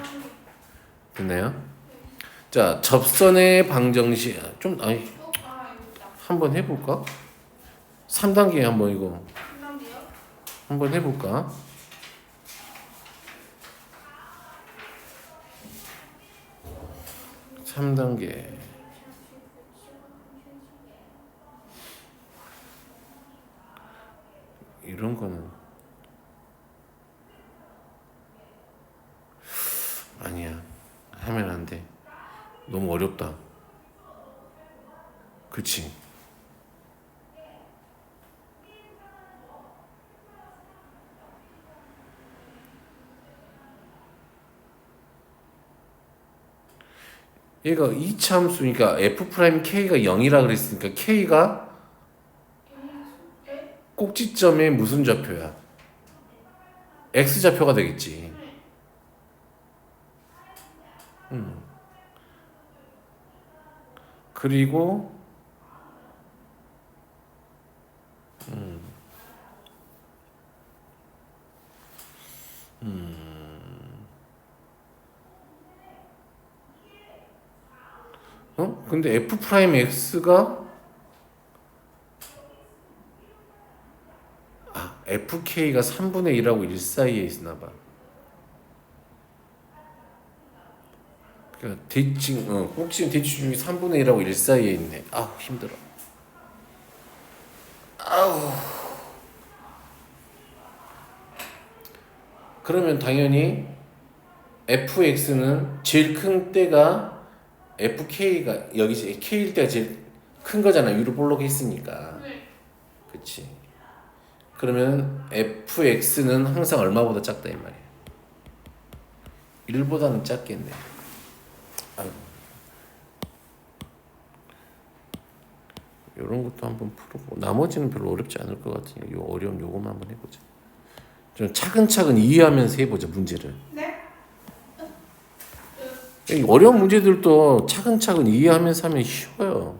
S1: 됐나요? 자, 접선의 방정식 좀 아니
S2: 아, 여기다.
S1: 한번 해볼까? 3단계 한번 이거
S2: 3단계요?
S1: 한번 해볼까? 삼 단계 이런 거는 아니야 하면 안 돼. 너무 어렵다. 그치? 얘가 이차함수니까 f 프라임 k가 0이라 그랬으니까 k가
S2: 에?
S1: 꼭지점의 무슨 좌표야? x 좌표가 되겠지. 그리고 근데 f 프라임 x가 fk가 3분의 1하고 1 사이에 있나 봐. 그러니까 대칭 꼭지는 대칭 중에 3분의 1하고 1 사이에 있네. 아우 힘들어. 아우. 그러면 당연히 fx는 제일 큰 때가 fk가 여기 k일 때가 제일 큰 거잖아. 위로 볼록 했으니까.
S2: 네.
S1: 그치. 그러면 fx는 항상 얼마보다 작다 이 말이야. 1보다는 작겠네. 아이고. 이런 것도 한번 풀어보고 나머지는 별로 어렵지 않을 것 같으니까 요 어려운 요거만 한번 해보자. 좀 차근차근 이해하면서 해보자 문제를.
S2: 네?
S1: 이 어려운 문제들도 차근차근 이해하면서 하면 쉬워요.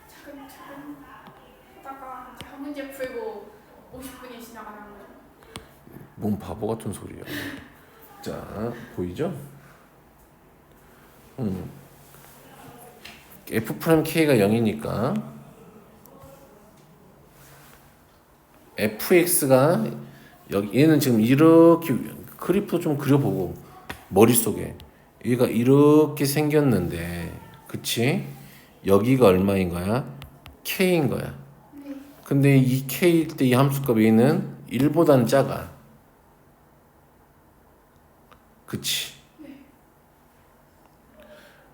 S2: 차근차근 하다가 이제 한 문제 풀고 50분이 지나가는 거죠.
S1: 뭔 바보 같은 소리야. 자, 보이죠? f 프라임 k가 0이니까 fx가 여기 얘는 지금 이렇게 그래프 좀 그려보고 머릿속에 얘가 이렇게 생겼는데 그치? 여기가 얼마인 거야? k인 거야.
S2: 네.
S1: 근데 이 k일 때 이 함수값 a는 1보다는 작아. 그치?
S2: 네.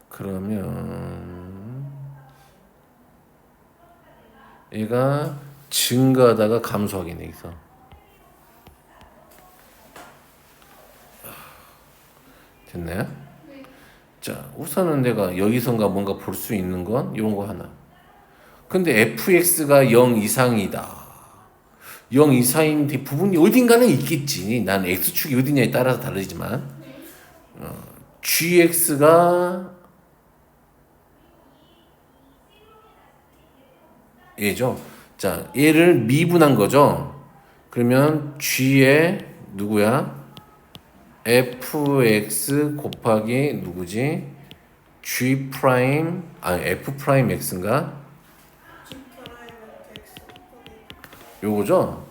S1: 그러면 얘가 증가하다가 감소하겠네 여기서. 됐나요?
S2: 네.
S1: 자, 우선은 내가 여기선가 뭔가 볼 수 있는 건 이런 거 하나. 근데 fx가 0 이상이다. 0 이상인 부분이 어딘가는 있겠지. 난 x축이 어디냐에 따라서 다르지만 gx가 얘죠. 자, 얘를 미분한 거죠. 그러면 g의 누구야? fx 곱하기 누구지? g 프라임 f 프라임 x인가?
S2: G 프라임 X
S1: 요거죠?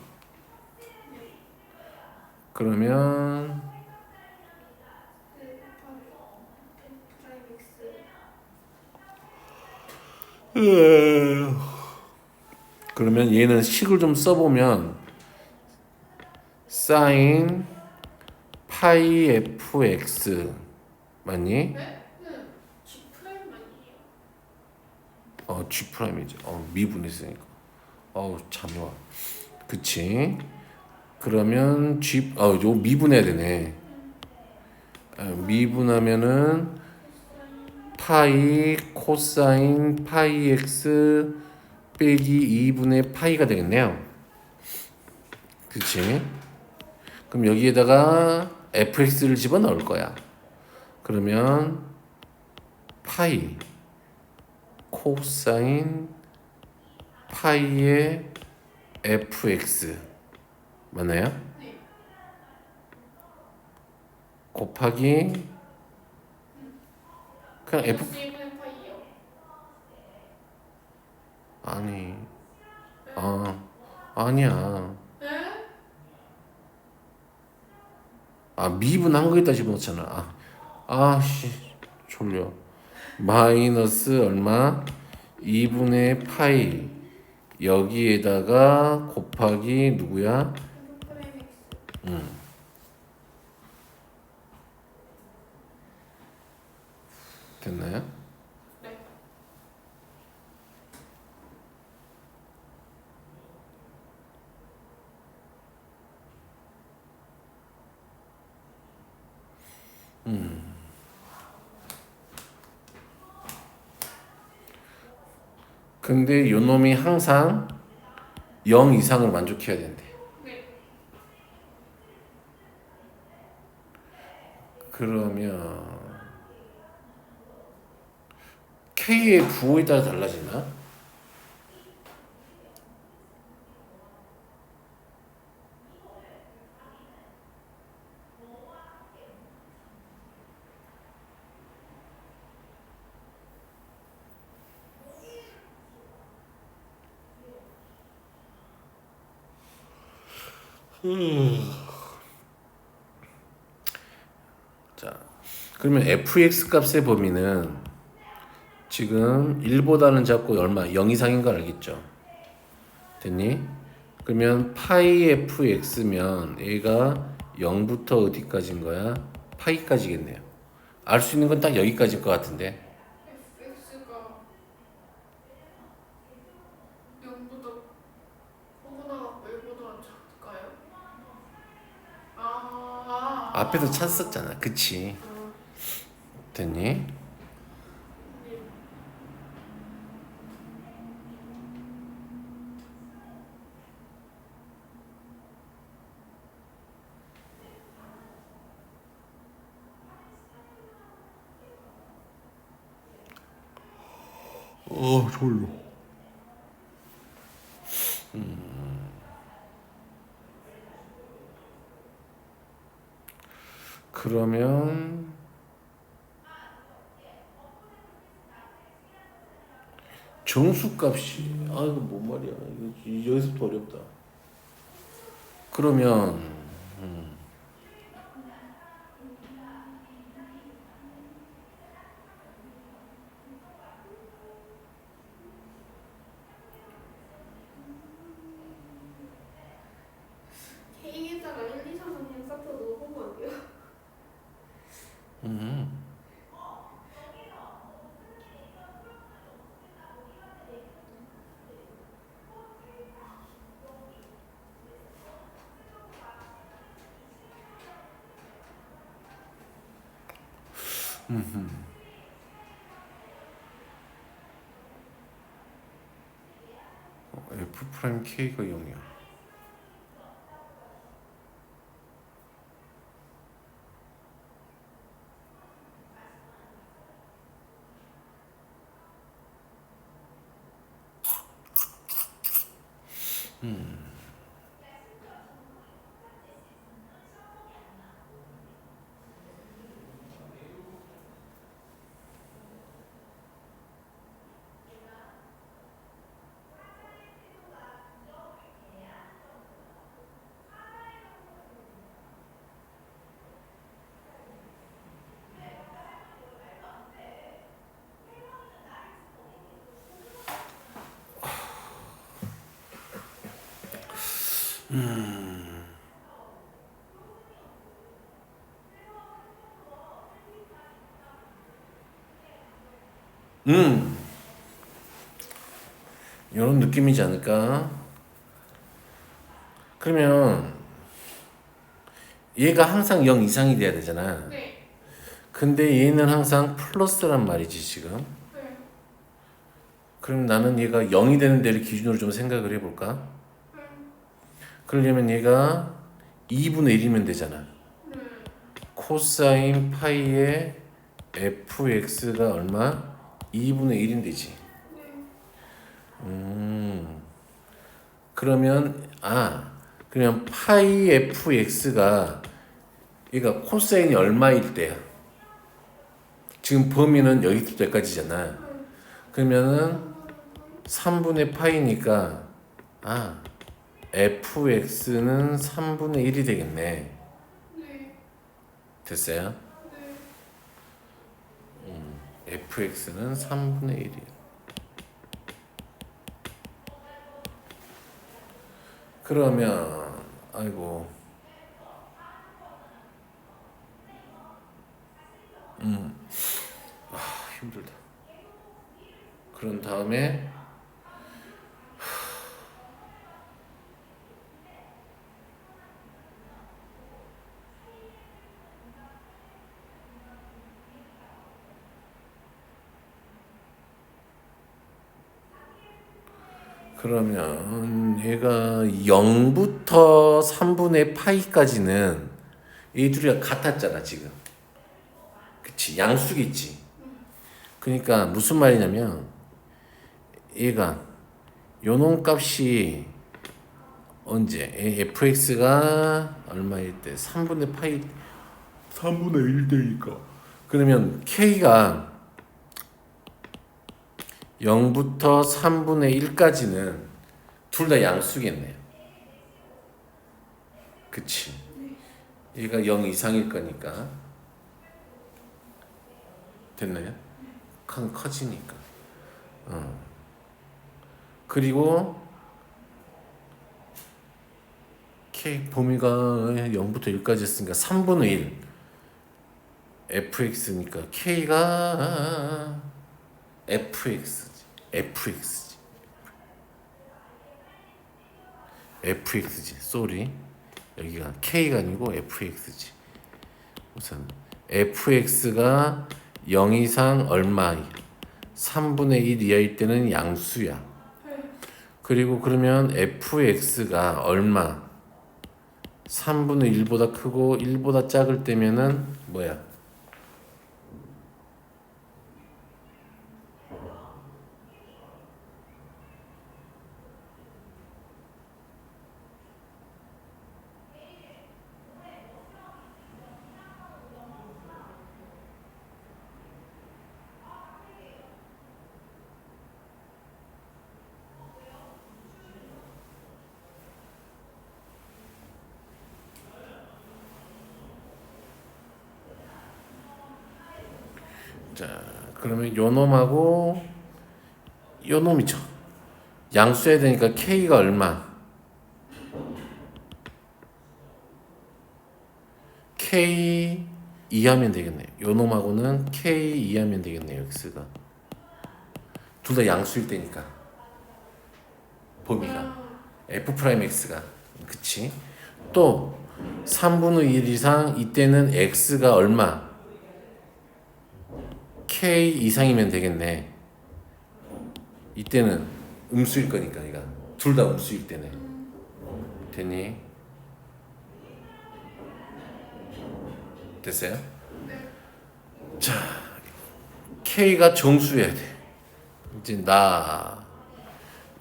S1: 그러면
S2: 프라임 X
S1: 그러면 얘는 식을 좀 써보면 sin 파이 fx 맞니?
S2: 네? G 프라임 아니에요?
S1: G 프라임이지. 미분했으니까. 잠이 와. 그치? 그러면 요 미분해야 되네. 미분하면은 파이 코사인 파이 x 빼기 2분의 파이가 되겠네요. 그치? 그럼 여기에다가 fx를 집어넣을 거야. 그러면 파이 코사인 파이의 fx 맞나요?
S2: 네.
S1: 곱하기 그냥 f
S2: 플러스 1분의 파이요.
S1: 아니 아니야.
S2: 네?
S1: 미분한 거에다 집어넣잖아. 씨 졸려. 마이너스 얼마? 2분의 파이 여기에다가 곱하기 누구야?
S2: F 프라임 X
S1: 됐나요?
S2: 네.
S1: 근데 요 놈이 항상 0 이상을 만족해야 된대.
S2: 네.
S1: 그러면 K의 부호에 따라 달라지나? 자, 그러면 fx 값의 범위는 지금 1보다는 작고 얼마? 0 이상인 걸 알겠죠? 됐니? 그러면 파이 fx면 얘가 0부터 어디까지인 거야? 파이까지겠네요. 알 수 있는 건 딱 여기까지일 것 같은데.
S2: fx가 0보다 크거나 1보다 작을까요?
S1: 앞에서 찾았었잖아. 그치? 됐니?
S2: 네.
S1: 졸려. 그러면 정수값이 이거 뭔 말이야? 이거 여기서부터 어렵다. 그러면
S2: K에다가 1, 2, 3, 4 그냥 싹다 넣어보면 안 돼요?
S1: F 프라임 K가 0이야. 이런 느낌이지 않을까? 그러면 얘가 항상 0 이상이 돼야 되잖아.
S2: 네.
S1: 근데 얘는 항상 플러스란 말이지 지금.
S2: 네.
S1: 그럼 나는 얘가 0이 되는 데를 기준으로 좀 생각을 해볼까? 그러려면 얘가 2분의 1이면 되잖아. 코사인 파이의 fx가 얼마? 2분의 1인 되지. 그러면 그러면 파이 fx가 얘가 코사인이 얼마일 때야? 지금 범위는 여기부터 여기까지잖아. 그러면은 3분의 파이니까 fx는 3분의 1이 되겠네.
S2: 네.
S1: 됐어요?
S2: 네.
S1: fx는 3분의 1이야. 그러면 아이고 힘들다. 그런 다음에 그러면 얘가 0부터 3분의 파이까지는 이 둘이 같았잖아 지금. 그치? 양수겠지. 그러니까 무슨 말이냐면 얘가 요놈 값이 언제 fx가 얼마일 때 3분의 파이 3분의 1 되니까 그러면 k가 0부터 3분의 1까지는 둘 다 양수겠네요. 그치? 얘가 0 이상일 거니까 됐나요? 커지니까. 그리고 k 범위가 0부터 1까지 했으니까 3분의 1 fx니까 k가 fx지. 쏘리. 여기가 k가 아니고 fx지. 우선 fx가 0 이상 얼마? 3분의 1 이하일 때는 양수야. 그리고 그러면 fx가 얼마? 3분의 1보다 크고 1보다 작을 때면은 뭐야? 자, 그러면 요 놈하고 요 놈이죠. 양수해야 되니까 k가 얼마? k 2하면 되겠네요. 요 놈하고는 k 2하면 되겠네요. x가 둘 다 양수일 때니까 범위가 f 프라임 x가 그치? 또 3분의 1 이상 이때는 x가 얼마? k 이상이면 되겠네. 이때는 음수일 거니까 얘가 둘 다 음수일 때네. 됐니? 됐어요? 자, k가 정수여야 돼. 이제 나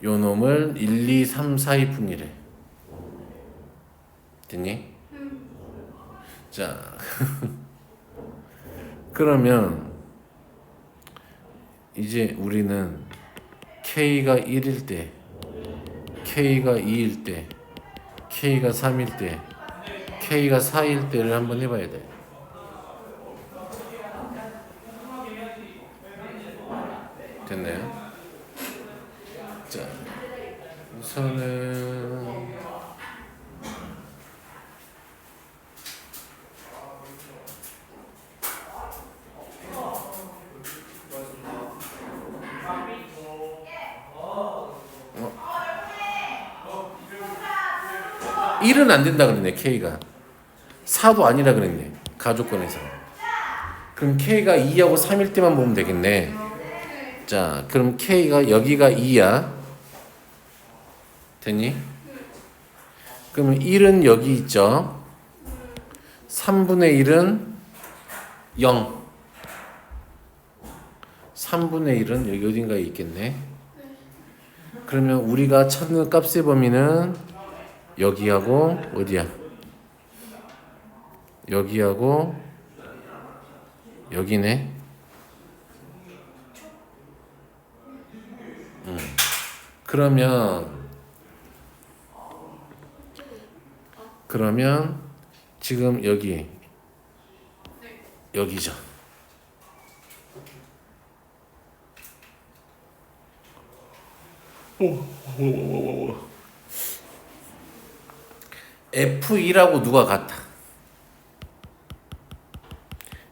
S1: 요 놈을 1, 2, 3, 4일 뿐이래. 됐니? 자, 그러면 이제 우리는 K가 1일 때, K가 2일 때, K가 3일 때, K가 4일 때를 한번 해봐야 돼. 됐나요? 자, 우선은 일은안 된다 그랬네. K가 4도 아니라 그랬네. 가족권에서. 그럼 K가 2하고 3일 때만 보면 되겠네. 자, 그럼 K가 여기가 2야. 됐니? 그러면 1은 여기 있죠. 3분의 1은 0. 3분의 1은 여기 어딘가에 있겠네. 그러면 우리가 찾는 값의 범위는 여기하고 어디야? 여기하고 여기네. 그러면 지금 여기죠. F2라고 누가 같아?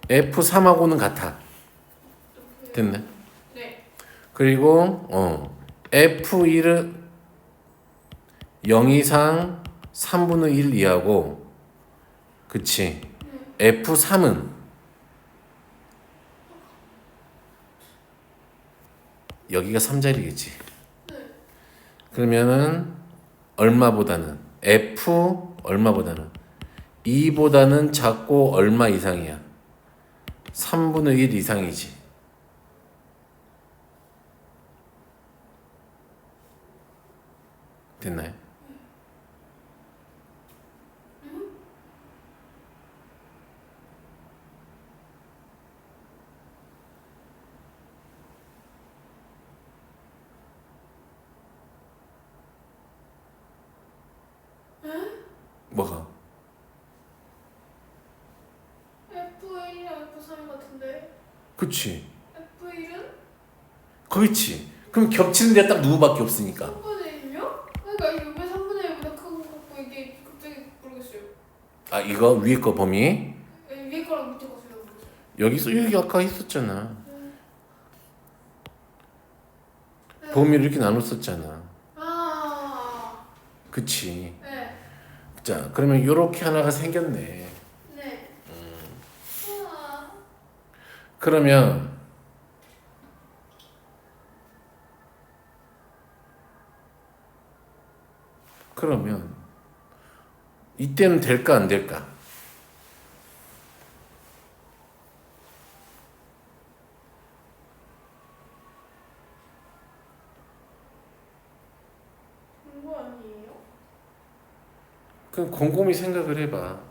S1: F3하고는 같아. 됐네.
S2: 네.
S1: 그리고 F1은 0 이상 3분의 1 이하고 그치. F3은 여기가 3자리겠지. 그러면은 얼마보다는 F 얼마보다는 2보다는 작고 얼마 이상이야? 3분의 1 이상이지. 됐나요? 뭐가?
S2: F1이랑 F3 같은데
S1: 그치.
S2: F1은
S1: 그렇지. 그럼 겹치는 데가 딱 누구밖에 없으니까.
S2: 3분의 1요? 그러니까 이게 왜 3분의 1보다 큰 것 같고 이게 갑자기 모르겠어요.
S1: 아 이거 위에 거 범위
S2: 위에 거랑 밑에 거 제가 모르겠어요.
S1: 여기서 여기 아까 있었잖아.
S2: 네.
S1: 범위를 이렇게 나눴었잖아.
S2: 아,
S1: 그치.
S2: 네.
S1: 자 그러면 요렇게 하나가 생겼네.
S2: 네. 아,
S1: 그러면 이때는 될까 안 될까?
S2: 그거 아니에요?
S1: 그럼 곰곰이 생각을 해봐.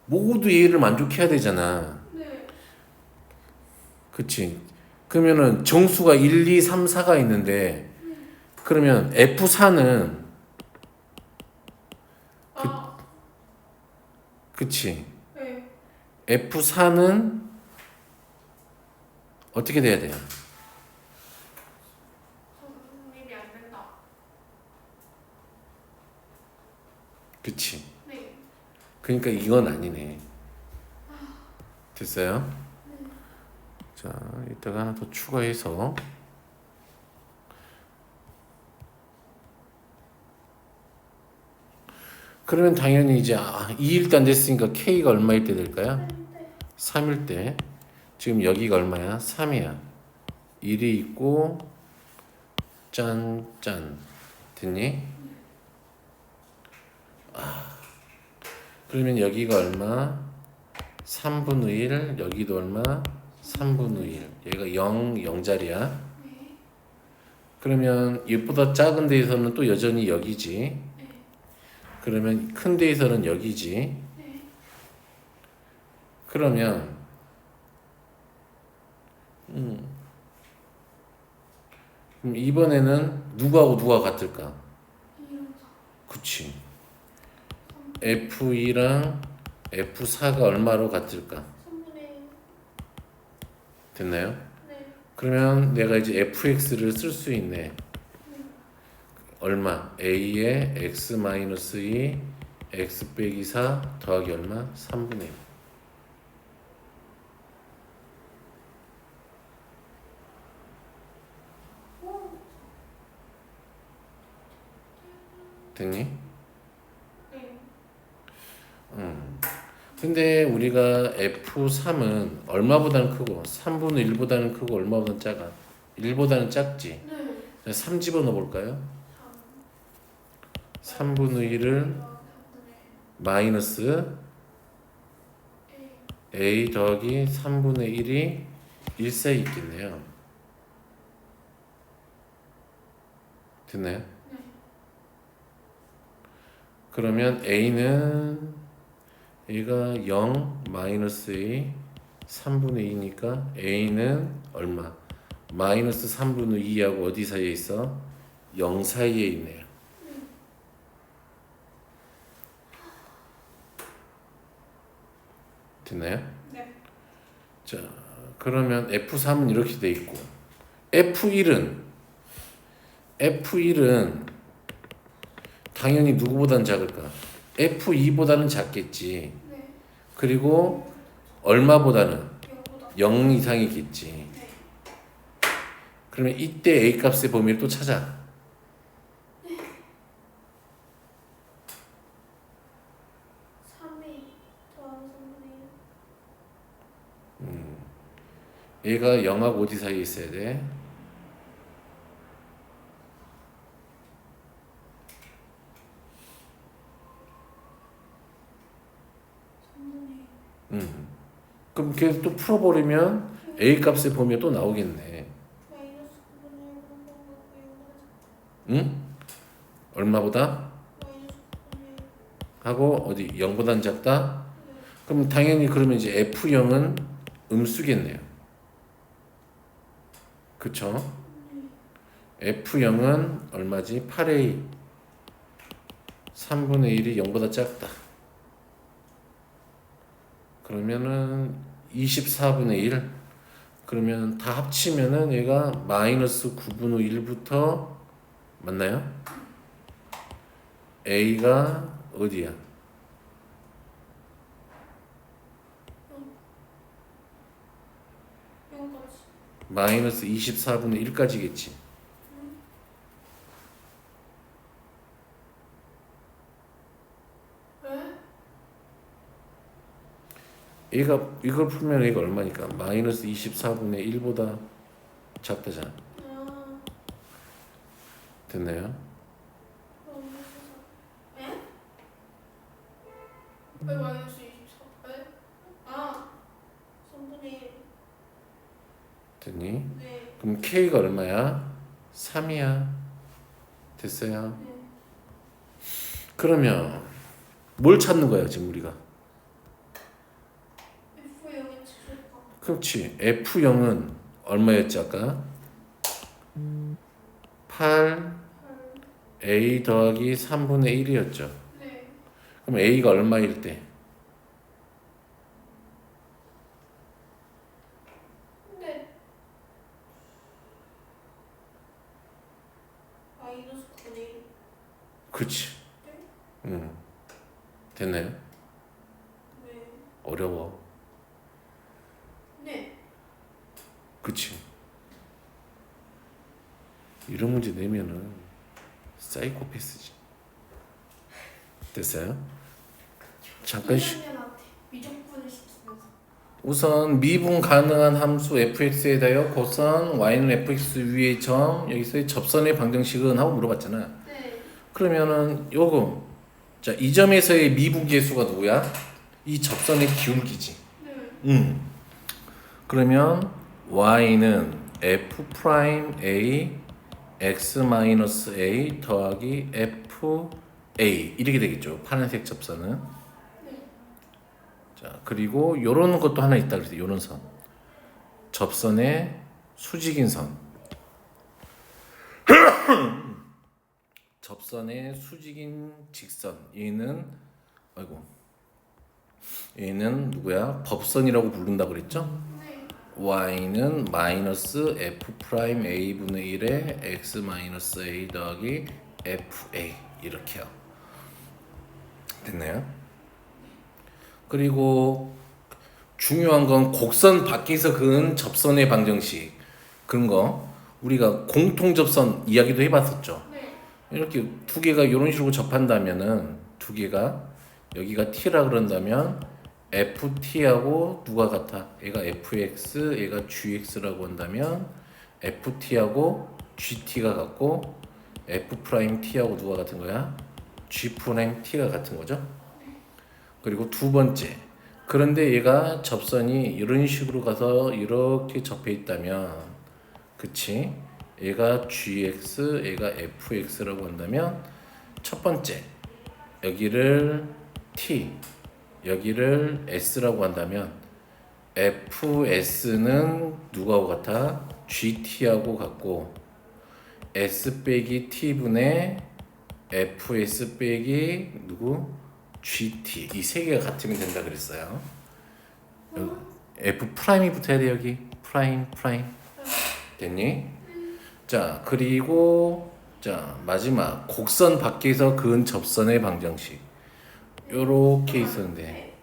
S1: 모두 얘를 만족해야 되잖아.
S2: 네.
S1: 그치? 그러면은 정수가 1, 2, 3, 4가 있는데 그러면 F4는
S2: 아,
S1: 그치?
S2: 네.
S1: F4는 어떻게 돼야 돼요?
S2: 성립이 안 된다.
S1: 그치?
S2: 네.
S1: 그러니까 이건 아니네. 됐어요? 자, 이따가 하나 더 추가해서 그러면 당연히 이제 2일 때 안 됐으니까 K가 얼마일 때 될까요? 3일 때. 지금 여기가 얼마야? 3이야. 1이 있고 짠. 됐니? 그러면 여기가 얼마? 3분의 1 여기도 얼마? 3분의 1 얘가 0, 0자리야.
S2: 네.
S1: 그러면 얘보다 작은 데에서는 또 여전히 여기지.
S2: 네.
S1: 그러면 큰 데에서는 여기지.
S2: 네.
S1: 그러면 그럼 이번에는 누구하고 누가 같을까?
S2: 2랑 4.
S1: 그치. F2랑 F4가 얼마로 같을까?
S2: 3분의 1.
S1: 됐나요?
S2: 네.
S1: 그러면 내가 이제 fx를 쓸 수 있네. 얼마? a에 x-2 x 빼기 4 더하기 얼마? 3분의 1. 됐니?
S2: 네.
S1: 근데 우리가 F3은 얼마보다는 크고 3분의 1보다는 크고 얼마보다는 작아? 1보다는 작지?
S2: 네.
S1: 3 집어넣어 볼까요? 3분의 1을 마이너스 a 더하기 3분의 1이 1 사이 있겠네요. 됐나요?
S2: 네.
S1: 그러면 a는 a가 0 마이너스 a 3분의 2니까 a는 얼마? 마이너스 3분의 2하고 어디 사이에 있어? 0 사이에 있네요. 됐나요?
S2: 네.
S1: 자, 그러면 F3은 이렇게 돼 있고 F1은 당연히 누구보다는 작을까? F2보다는 작겠지.
S2: 네.
S1: 그리고 얼마보다는
S2: 0보다.
S1: 0 이상이겠지.
S2: 네.
S1: 그러면 이때 A 값의 범위를 또 찾아.
S2: 3a 더하기 3분의 1.
S1: 얘가 0하고 어디 사이에 있어야 돼?
S2: 3분의 1.
S1: 그럼 계속 또 풀어버리면 A 값의 범위가 또 나오겠네.
S2: 마이너스 9분의 1 그런 거 같고
S1: 응? 얼마보다?
S2: 마이너스 9분의 1.
S1: 하고 어디 0보다는 작다?
S2: 네.
S1: 그럼 당연히 그러면 이제 F0은 음수겠네요. 그쵸? F0은 얼마지? 8A 3분의 1이 0보다 작다. 그러면은 24분의 1. 그러면 다 합치면은 얘가 마이너스 9분의 1부터 맞나요? A가 어디야?
S2: 0까지.
S1: 마이너스 24분의 1까지겠지.
S2: 왜?
S1: 얘가 이걸 풀면 얘가 얼마니까? 마이너스 24분의 1보다 작다잖아.
S2: 아,
S1: 됐나요?
S2: 마이너스 4. 에? 왜 마이너스 24? 에? 아, 3분의 1.
S1: 됐니?
S2: 네.
S1: 그럼 K가 얼마야? 3이야. 됐어요?
S2: 네.
S1: 그러면 뭘 찾는 거야 지금 우리가?
S2: F0의 최소값.
S1: 그렇지. F0은 얼마였지 아까? 8 A 더하기 3분의 1이었죠.
S2: 네.
S1: 그럼 A가 얼마일 때?
S2: 근데 마이너스 9분의 1.
S1: 그렇지. 됐나요?
S2: 네.
S1: 어려워.
S2: 네.
S1: 그치. 이런 문제 내면은 사이코패스지. 됐어요? 잠깐
S2: 이학년한테 미적분을 시키면서.
S1: 우선 미분 가능한 함수 fx에 대하여 고선 y는 fx 위의 점 여기서의 접선의 방정식은 하고 물어봤잖아.
S2: 네.
S1: 그러면은 요거 자, 이 점에서의 미분 계수가 누구야? 이 접선의 기울기지. 그러면 y는 f 프라임 a x 마이너스 a 더하기 f a 이렇게 되겠죠. 파란색 접선은. 자, 그리고 요런 것도 하나 있다 그랬어요. 요런 선. 접선의 수직인 선. 접선의 수직인 직선. 얘는 누구야? 법선이라고 부른다 그랬죠? y는 마이너스 f 프라임 a 분의 1에 x 마이너스 a 더하기 fa 이렇게요. 됐나요? 그리고 중요한 건 곡선 밖에서 그은 접선의 방정식 그런 거 우리가 공통 접선 이야기도 해봤었죠. 이렇게 두 개가 이런 식으로 접한다면은 두 개가 여기가 t라 그런다면 ft하고 누가 같아? 얘가 fx, 얘가 gx라고 한다면 ft하고 gt가 같고 f't하고 누가 같은 거야? g't가 같은 거죠. 그리고 두 번째, 그런데 얘가 접선이 이런 식으로 가서 이렇게 접해 있다면, 그치? 얘가 gx, 얘가 fx라고 한다면 첫 번째, 여기를 t, 여기를 s라고 한다면 fs는 누구하고 같아? gt하고 같고 s 빼기 t분의 fs 빼기 누구? gt 이 세 개가 같으면 된다 그랬어요. f 프라임이 붙어야 돼 여기 프라임 됐니? 자 그리고 자 마지막 곡선 밖에서 그은 접선의 방정식 요렇게 있었는데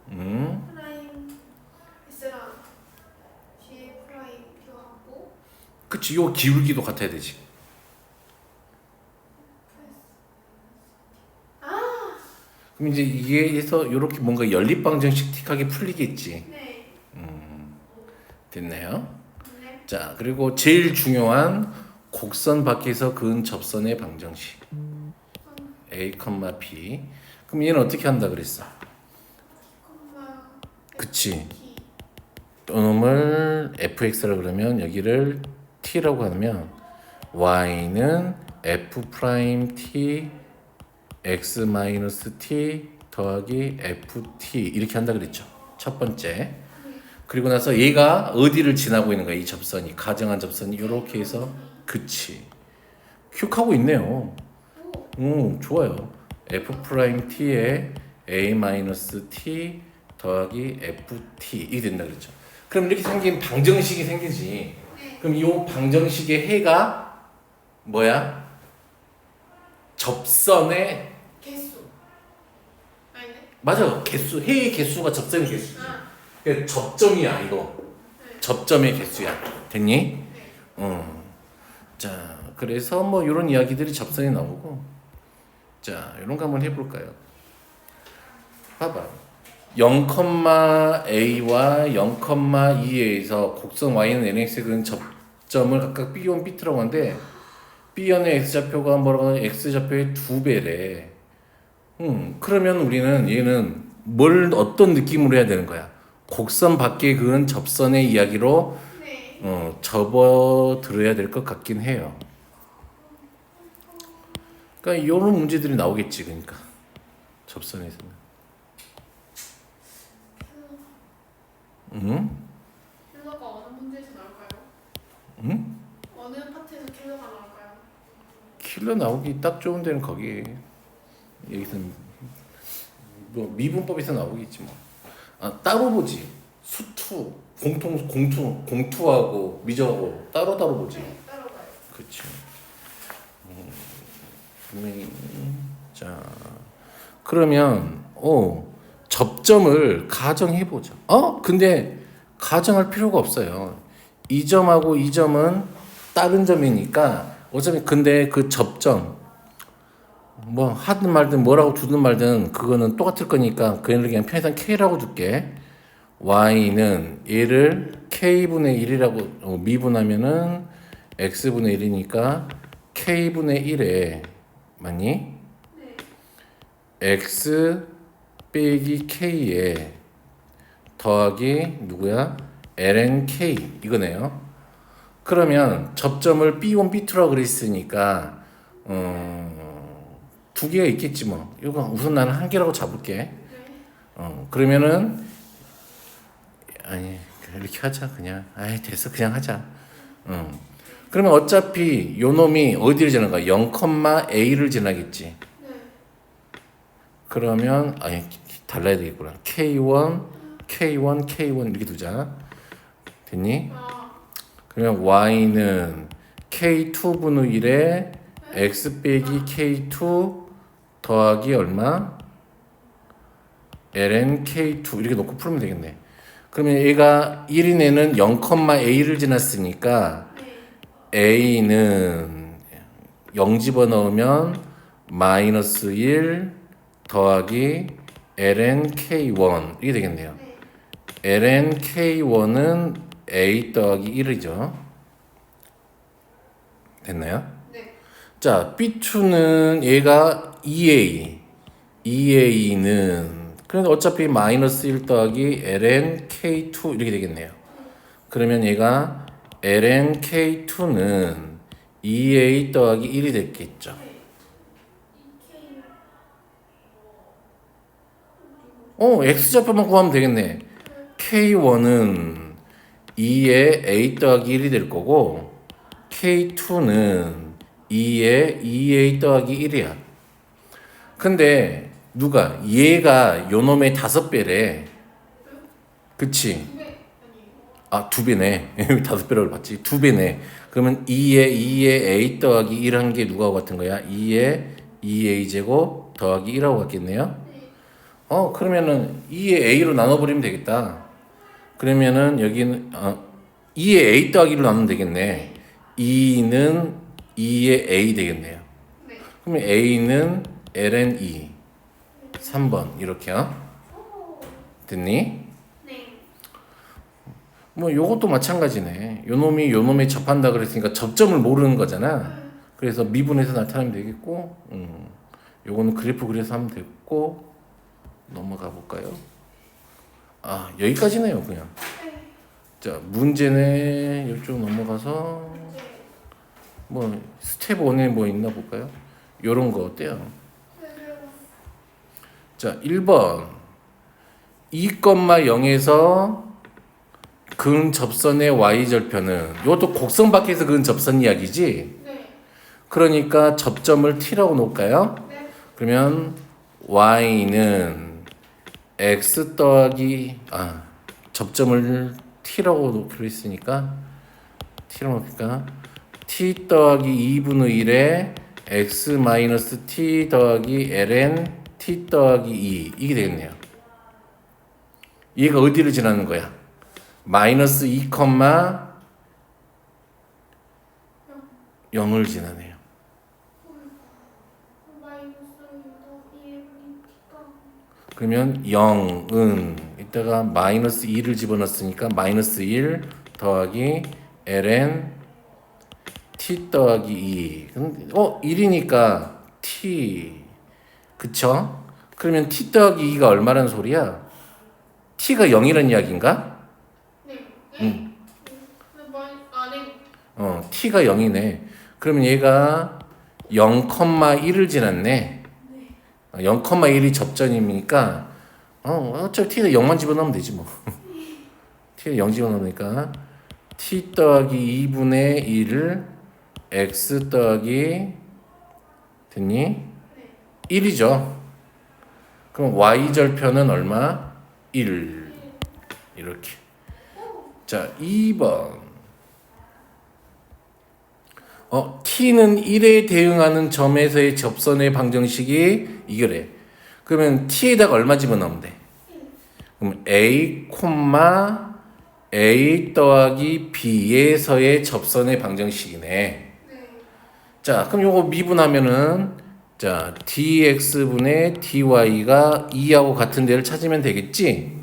S2: 프라임 S랑 G 프라임 들어갔고
S1: 그치 요 기울기도 같아야 되지. 그럼 이제 이게 해서 요렇게 뭔가 연립 방정식 틱하게 풀리겠지.
S2: 네.
S1: 됐나요?
S2: 네.
S1: 자 그리고 제일 중요한 곡선 밖에서 그은 접선의 방정식 a, b. 그럼 얘는 어떻게 한다 그랬어? 그치. 놈을 fx라고 그러면 여기를 t라고 하면 y는 f 프라임 t x 마이너스 t 더하기 ft 이렇게 한다 그랬죠. 첫 번째. 그리고 나서 얘가 어디를 지나고 있는 거야? 이 접선이 가정한 접선이 이렇게 해서 그치. 큐하고 있네요. 좋아요. f 프라임 t에 a 마이너스 t 더하기 ft 이게 된다 그랬죠. 그럼 이렇게 생긴 방정식이 생기지. 그럼 이 방정식의 해가 뭐야? 접선의
S2: 개수. 아니네.
S1: 맞아. 개수. 해의 개수가 접선의 개수지. 그러니까 접점이야 이거. 접점의 개수야. 됐니? 자, 그래서 뭐 이런 이야기들이 접선이 나오고. 자, 이런 거 한번 해볼까요? 봐봐. 0,a와 0,2에서 곡선 y는 nx에 그은 접점을 각각 b1, b2라고 하는데 bn의 x좌표가 뭐라고 하면 x좌표의 2배래. 그러면 우리는 얘는 뭘 어떤 느낌으로 해야 되는 거야? 곡선 밖에 그은 접선의 이야기로 접어 들어야 될 것 같긴 해요. 그러니까 이런 문제들이 나오겠지, 그러니까 접선에서는.
S2: 킬러가 어느 문제에서 나올까요? 어느 파트에서 킬러가 나올까요?
S1: 킬러 나오기 딱 좋은 데는 거기. 여기서 뭐 미분법에서 나오겠지 뭐. 따로 보지. 수투, 공투하고 미저하고 따로 보지.
S2: 네, 따로 봐요.
S1: 그렇지. 분명히 자 그러면 접점을 가정해 보자. 근데 가정할 필요가 없어요. 이 점하고 이 점은 다른 점이니까 어차피 근데 그 접점 뭐 하든 말든 뭐라고 두든 말든 그거는 똑같을 거니까 그냥 편의상 K라고 둘게. Y는 얘를 K분의 1이라고 미분하면은 X분의 1이니까 K분의 1에 맞니?
S2: 네.
S1: X 빼기 K에 더하기 누구야? lnk 이거네요. 그러면 접점을 B1, B2라고 그랬으니까 두 개가 있겠지 뭐. 이거 우선 나는 한 개라고 잡을게.
S2: 네.
S1: 그러면은 아니 이렇게 하자 그냥. 아이 됐어 그냥 하자. 그러면 어차피 요 놈이 어디를 지나가? 0,a를 지나겠지.
S2: 네.
S1: 그러면 아니 달라야 되겠구나. K1, K1, K1 이렇게 두자. 됐니?
S2: 아,
S1: 그러면 y는 K2분의 1에 x 빼기 K2 더하기 얼마? ln K2 이렇게 놓고 풀면 되겠네. 그러면 얘가 1인 애는 0,a를 지났으니까
S2: 네.
S1: a는 0 집어넣으면 마이너스 1 더하기 ln K1 이게 되겠네요.
S2: 네.
S1: ln K1은 a 더하기 1이죠. 됐나요?
S2: 네.
S1: 자, B2는 얘가 2a. 2a는 그래서 어차피 마이너스 1 더하기 ln K2 이렇게 되겠네요. 그러면 얘가 ln K2는 2a 더하기 1이 됐겠죠. x좌표만 구하면 되겠네. K1은 2에 a 더하기 1이 될 거고 K2는 2에 2a 더하기 1이야. 근데 누가 얘가 요 놈의 5배래. 그치?
S2: 2배 아니에요.
S1: 아 2배네. 5배라고 봤지. 2배네. 그러면 2에 a 더하기 1 한 게 누가 같은 거야? 2에 2a 제곱 더하기 1하고 같겠네요.
S2: 네.
S1: 그러면은 2에 a로 나눠버리면 되겠다. 그러면은 여기는 2에 a 더하기로 나누면 되겠네. 2는 2에 a 되겠네요.
S2: 네.
S1: 그러면 a는 ln 2 3번 이렇게요. 됐니?
S2: 네.
S1: 뭐 요것도 마찬가지네. 요 놈이 접한다 그랬으니까 접점을 모르는 거잖아. 그래서 미분해서 나타내면 되겠고 요거는 그래프 그려서 하면 됐고 넘어가 볼까요? 여기까지네요 그냥. 자 문제네. 이쪽 넘어가서 뭐 스텝 1에 뭐 있나 볼까요? 요런 거 어때요? 자 1번 2,0에서 근 접선의 y절편은 이것도 곡선 밖에서 근 접선 이야기지?
S2: 네.
S1: 그러니까 접점을 t라고 놓을까요?
S2: 네.
S1: 그러면 y는 x 더하기 접점을 t라고 놓기로 했으니까 t라고 놓을까? t 더하기 2분의 1에 x 마이너스 t 더하기 ln t 더하기 2 이게 되겠네요. 얘가 어디를 지나는 거야? 마이너스 2, 0을 지나네요. 그러면 0은 이따가 마이너스 2를 집어넣었으니까 마이너스 1 더하기 ln t 더하기 2. 1이니까 t. 그쵸? 그러면 t 더하기 2가 얼마라는 소리야? t가 0이라는 이야기인가?
S2: 네.
S1: 응.
S2: 네.
S1: t가 0이네. 그러면 얘가 0,1을 지났네. 0,1이 접점이니까 어차피 t는 0만 집어넣으면 되지 뭐. t는 0 집어넣으니까 t 더하기 2분의 1을 x 더하기 됐니? 1이죠. 그럼 y절편은 얼마? 1 이렇게. 자 2번 t는 1에 대응하는 점에서의 접선의 방정식이 이거래. 그러면 t에다가 얼마 집어넣으면 돼? 그럼 a, a 더하기 b에서의 접선의 방정식이네.
S2: 네.
S1: 자, 그럼 요거 미분하면은 자 dx분의 dy가 2하고 같은 데를 찾으면 되겠지?
S2: 네.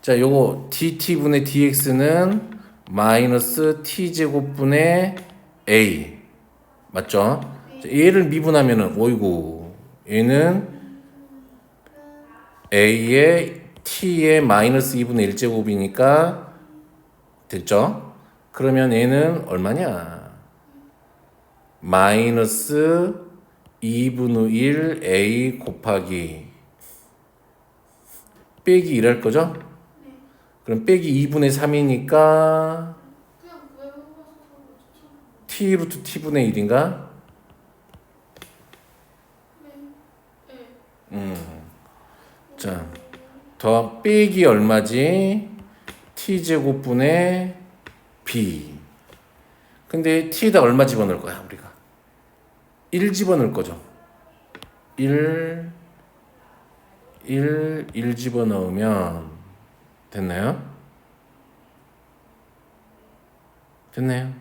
S1: 자, 요거 dt분의 dx는 마이너스 t제곱분의 a 맞죠? 자, 얘를 미분하면은 어이구 얘는 a의 t의 마이너스 2분의 1제곱이니까 됐죠? 그러면 얘는 얼마냐? 마이너스 2분의 1 a 곱하기 빼기 1할 거죠?
S2: 네.
S1: 그럼 빼기 2분의 3이니까
S2: 그냥 외워봐서 상관없죠.
S1: t 루트 t분의 1인가?
S2: 네. 네.
S1: 자, 더 빼기 얼마지? t제곱분의 b. 근데 t에다 얼마 집어넣을 거야, 우리가? 1 집어넣을 거죠. 1 집어넣으면 됐나요? 됐나요?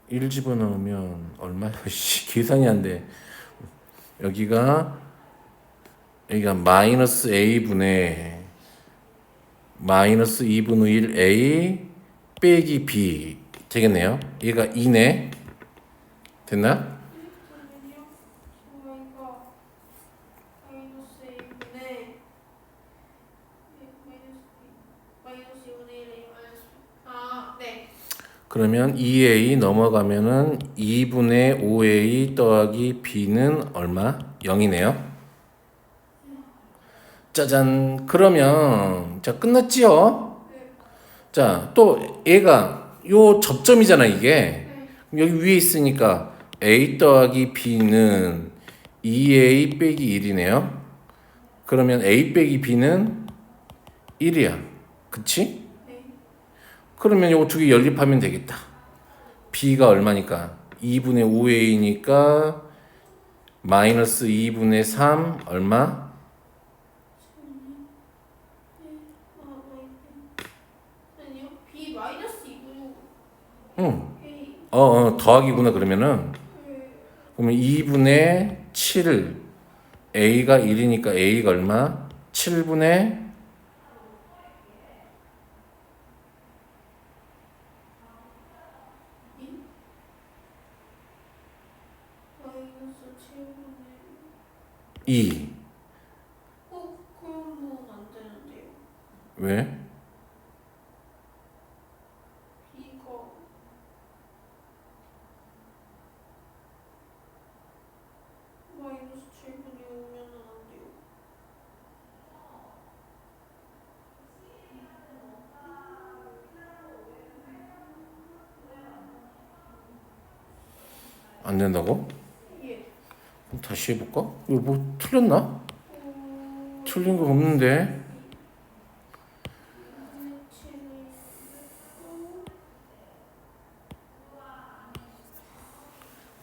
S1: 일 집어넣으면 얼마? 계산이 안 돼. 여기가 마이너스 a분의 마이너스 2분의 1 a 빼기 b 되겠네요. 얘가 2네. 됐나?
S2: 잠깐만요. 저희가 마이너스 1분의 마이너스 2분의 1에 마이너스 네.
S1: 그러면 2a 넘어가면은 2분의 5a 더하기 b는 얼마? 0이네요. 짜잔. 그러면 자 끝났지요?
S2: 네.
S1: 자, 또 얘가 요 접점이잖아, 이게.
S2: 네.
S1: 그럼 여기 위에 있으니까 a 더하기 b는 2a 빼기 1이네요. 그러면 a 빼기 b는 1이야. 그치?
S2: 네.
S1: 그러면 요거 두 개 연립하면 되겠다. b가 얼마니까? 2분의 5a니까 마이너스 2분의 3 얼마?
S2: 아니요. B 마이너스 2분의
S1: 응.
S2: A.
S1: 더하기구나 그러면은.
S2: 네.
S1: 그러면 2분의 7 a가 1이니까 a가 얼마? 7분의
S2: 마이너스 7분의
S1: 2.
S2: 그러면 안 되는데요.
S1: 왜?
S2: B가 마이너스 7분의 5면은 안 돼요.
S1: 안 된다고?
S2: 예.
S1: 그럼 다시 해볼까? 이거 뭐 틀렸나? 틀린 거 없는데.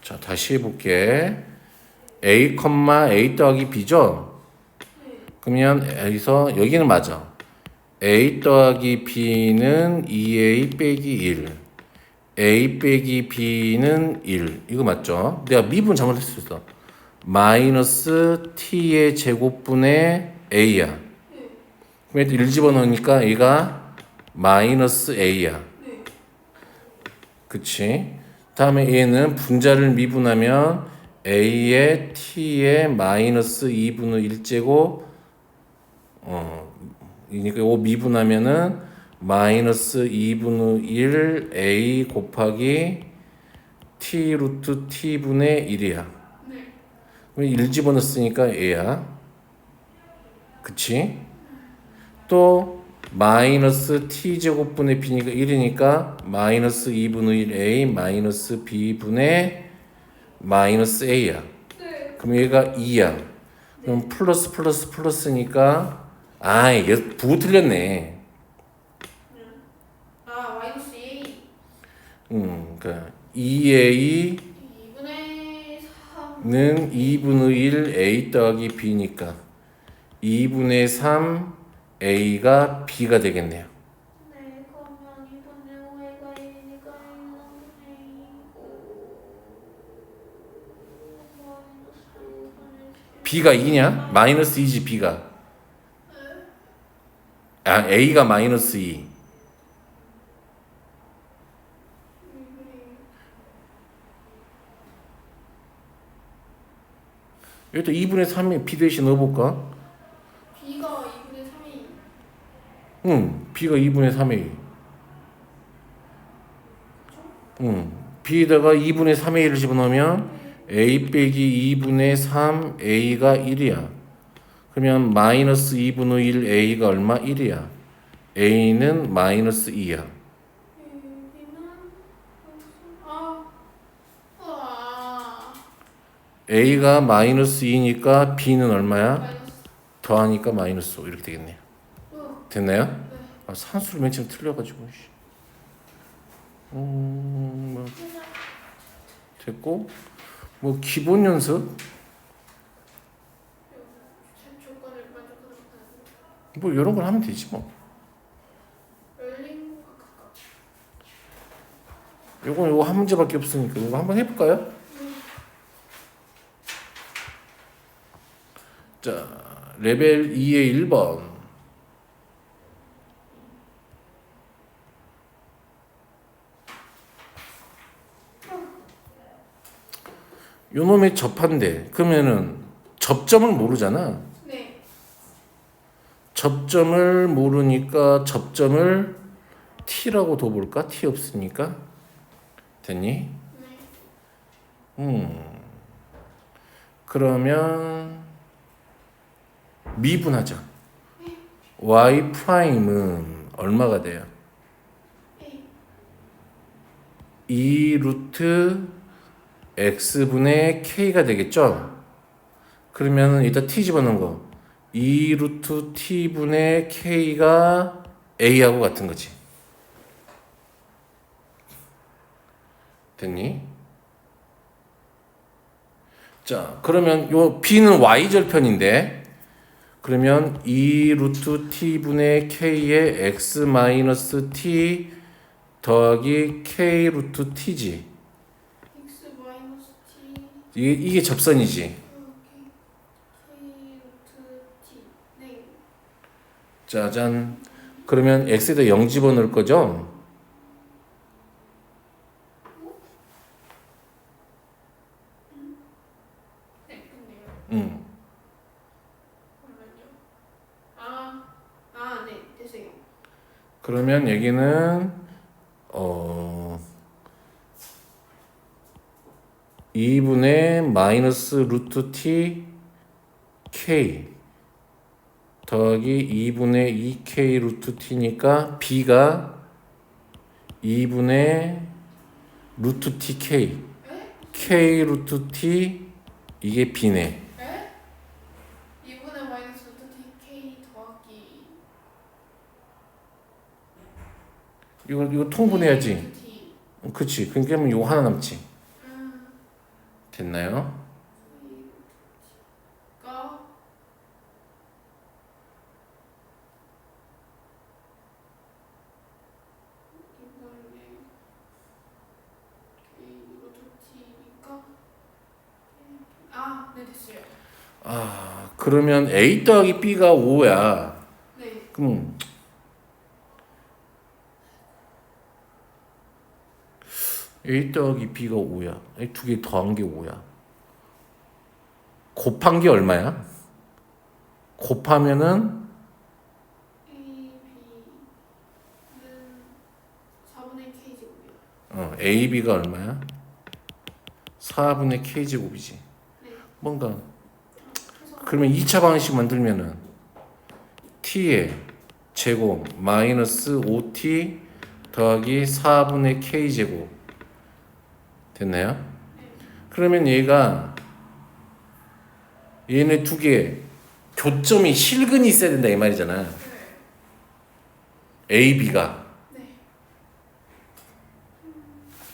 S1: 자, 다시 해볼게. a, a 더하기 b죠? 그러면 여기서 여기는 맞아. a 더하기 b는 2a 빼기 1. a 빼기 b는 1. 이거 맞죠? 내가 미분 잘못했어. 마이너스 t의 제곱분의 a야. 그럼 1 집어넣으니까 얘가 마이너스 a야. 그치? 다음에 얘는 분자를 미분하면 a의 t의 마이너스 2분의 1제곱 그러니까 이거 미분하면은 마이너스 2분의 1 a 곱하기 t 루트 t분의 1이야.
S2: 네.
S1: 그럼 1 집어넣었으니까 얘야. 그치? 또 마이너스 t제곱분의 b니까 1이니까 마이너스 2분의 1 a 마이너스 b분의 마이너스 a야.
S2: 네.
S1: 그럼 얘가 2야. 그럼 플러스 플러스 플러스니까 이게 부호 틀렸네.
S2: 마이너스 A.
S1: 그러니까 2a는
S2: 2분의 3.
S1: 2분의 1 a 더하기 b니까 2분의 3 a가 b가 되겠네요.
S2: 네, 그러면 2분의 5A가 1이니까 1분의 2고 마이너스 5분의 7.
S1: b가 2냐? 마이너스 2지 b가. a가 마이너스 2. 여기다 2분의 3에 b 대신 넣어볼까?
S2: B가 2분의 3이
S1: 응, b가 2분의 3a. 응, b에다가 2분의 3의 1을 집어넣으면 a 빼기 2분의 3 a가 1이야. 그러면 마이너스 2분의 1 a가 얼마? 1이야. a는 마이너스 2야.
S2: B는 아 우와
S1: a가 마이너스 2니까 b는 얼마야?
S2: 마이너스
S1: 더하니까 마이너스 5 이렇게 되겠네요. 됐나요?
S2: 네.
S1: 아, 산수를 맨 처음 틀려가지고. 씨. 뭐 됐고 뭐 기본 연습
S2: 조건을 만족하는
S1: 뭐 이런 걸 하면 되지 뭐.
S2: 웰링
S1: 요거 한 문제밖에 없으니까 이거 한번 해볼까요? 자 레벨 2의 1번 요놈의 접한대. 그러면은 접점을 모르잖아.
S2: 네.
S1: 접점을 모르니까 접점을 t라고 둬볼까? t 없으니까 됐니?
S2: 네.
S1: 그러면 미분하자. y 프라임은 얼마가 돼요?
S2: A
S1: 2 루트 x분의 k가 되겠죠? 그러면 이따 t 집어넣은 거 2 루트 t분의 k가 a하고 같은 거지. 됐니? 자, 그러면 요 b는 y절편인데 그러면 2 루트 t분의 k의 x 마이너스 t 더하기 k 루트 t지.
S2: X 마이너스 T
S1: 이게 접선이지.
S2: K 루트 T 네.
S1: 짜잔. 그러면 x에다 0 집어넣을 거죠?
S2: 네, 근데요.
S1: 응.
S2: 잠깐만요. 네, 됐어요.
S1: 그러면 여기는 2분의 마이너스 루트 t k 더하기 2분의 2k 루트 t니까 b가 2분의 루트 tk k 루트 t 이게 b네.
S2: 에? 2분의 마이너스 루트 T K 더하기
S1: 이거 통분해야지.
S2: 루트 T.
S1: 그치. 그러니까 이거 하나 남지. 됐나요?
S2: 가 이번에 K 루트 T니까 네, 됐어요.
S1: 아, 그러면 a 더하기 b가 5야.
S2: 네.
S1: 그럼 a 더하기 b가 5야. 두 개 더한 게 5야. 곱한 게 얼마야? 곱하면은
S2: A, B는 4분의 K 제곱이요.
S1: a, b가 얼마야? 4분의 k 제곱이지.
S2: 네.
S1: 뭔가
S2: 그래서
S1: 그러면 2차 방식 만들면은 t의 제곱 마이너스 5t 더하기 4분의 k 제곱 됐나요? 그러면 얘네 두 개 교점이 실근이 있어야 된다 이 말이잖아. A, B가.
S2: 네.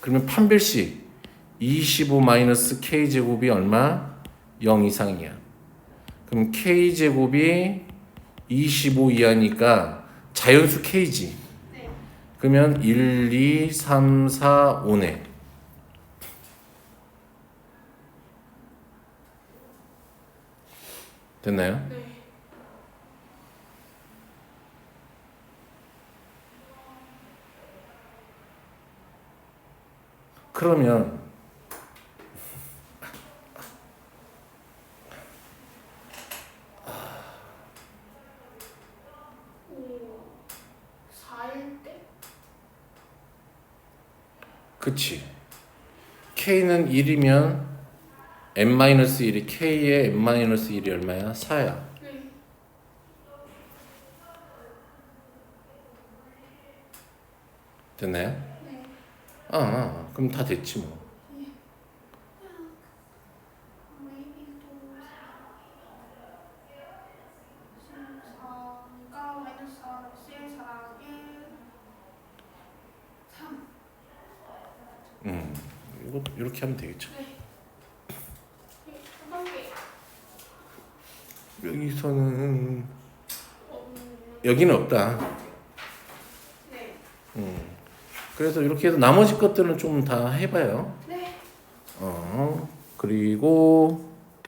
S1: 그러면 판별식 25 마이너스 K 제곱이 얼마? 0 이상이야. 그럼 K 제곱이 25 이하니까 자연수 K지.
S2: 네.
S1: 그러면 1, 2, 3, 4, 5네. 됐나요?
S2: 네.
S1: 그러면 그치. K는 1이면 n-1이 K의 n-1이 얼마야? 4야.
S2: 네.
S1: 됐나요?
S2: 네.
S1: 그럼 다 됐지 뭐. 이거 이렇게 하면 되겠죠.
S2: 네. 한번에
S1: 여기서는 여기는 없다.
S2: 네.
S1: 그래서 이렇게 해서 나머지 것들은 좀 다 해봐요.
S2: 네.
S1: 그리고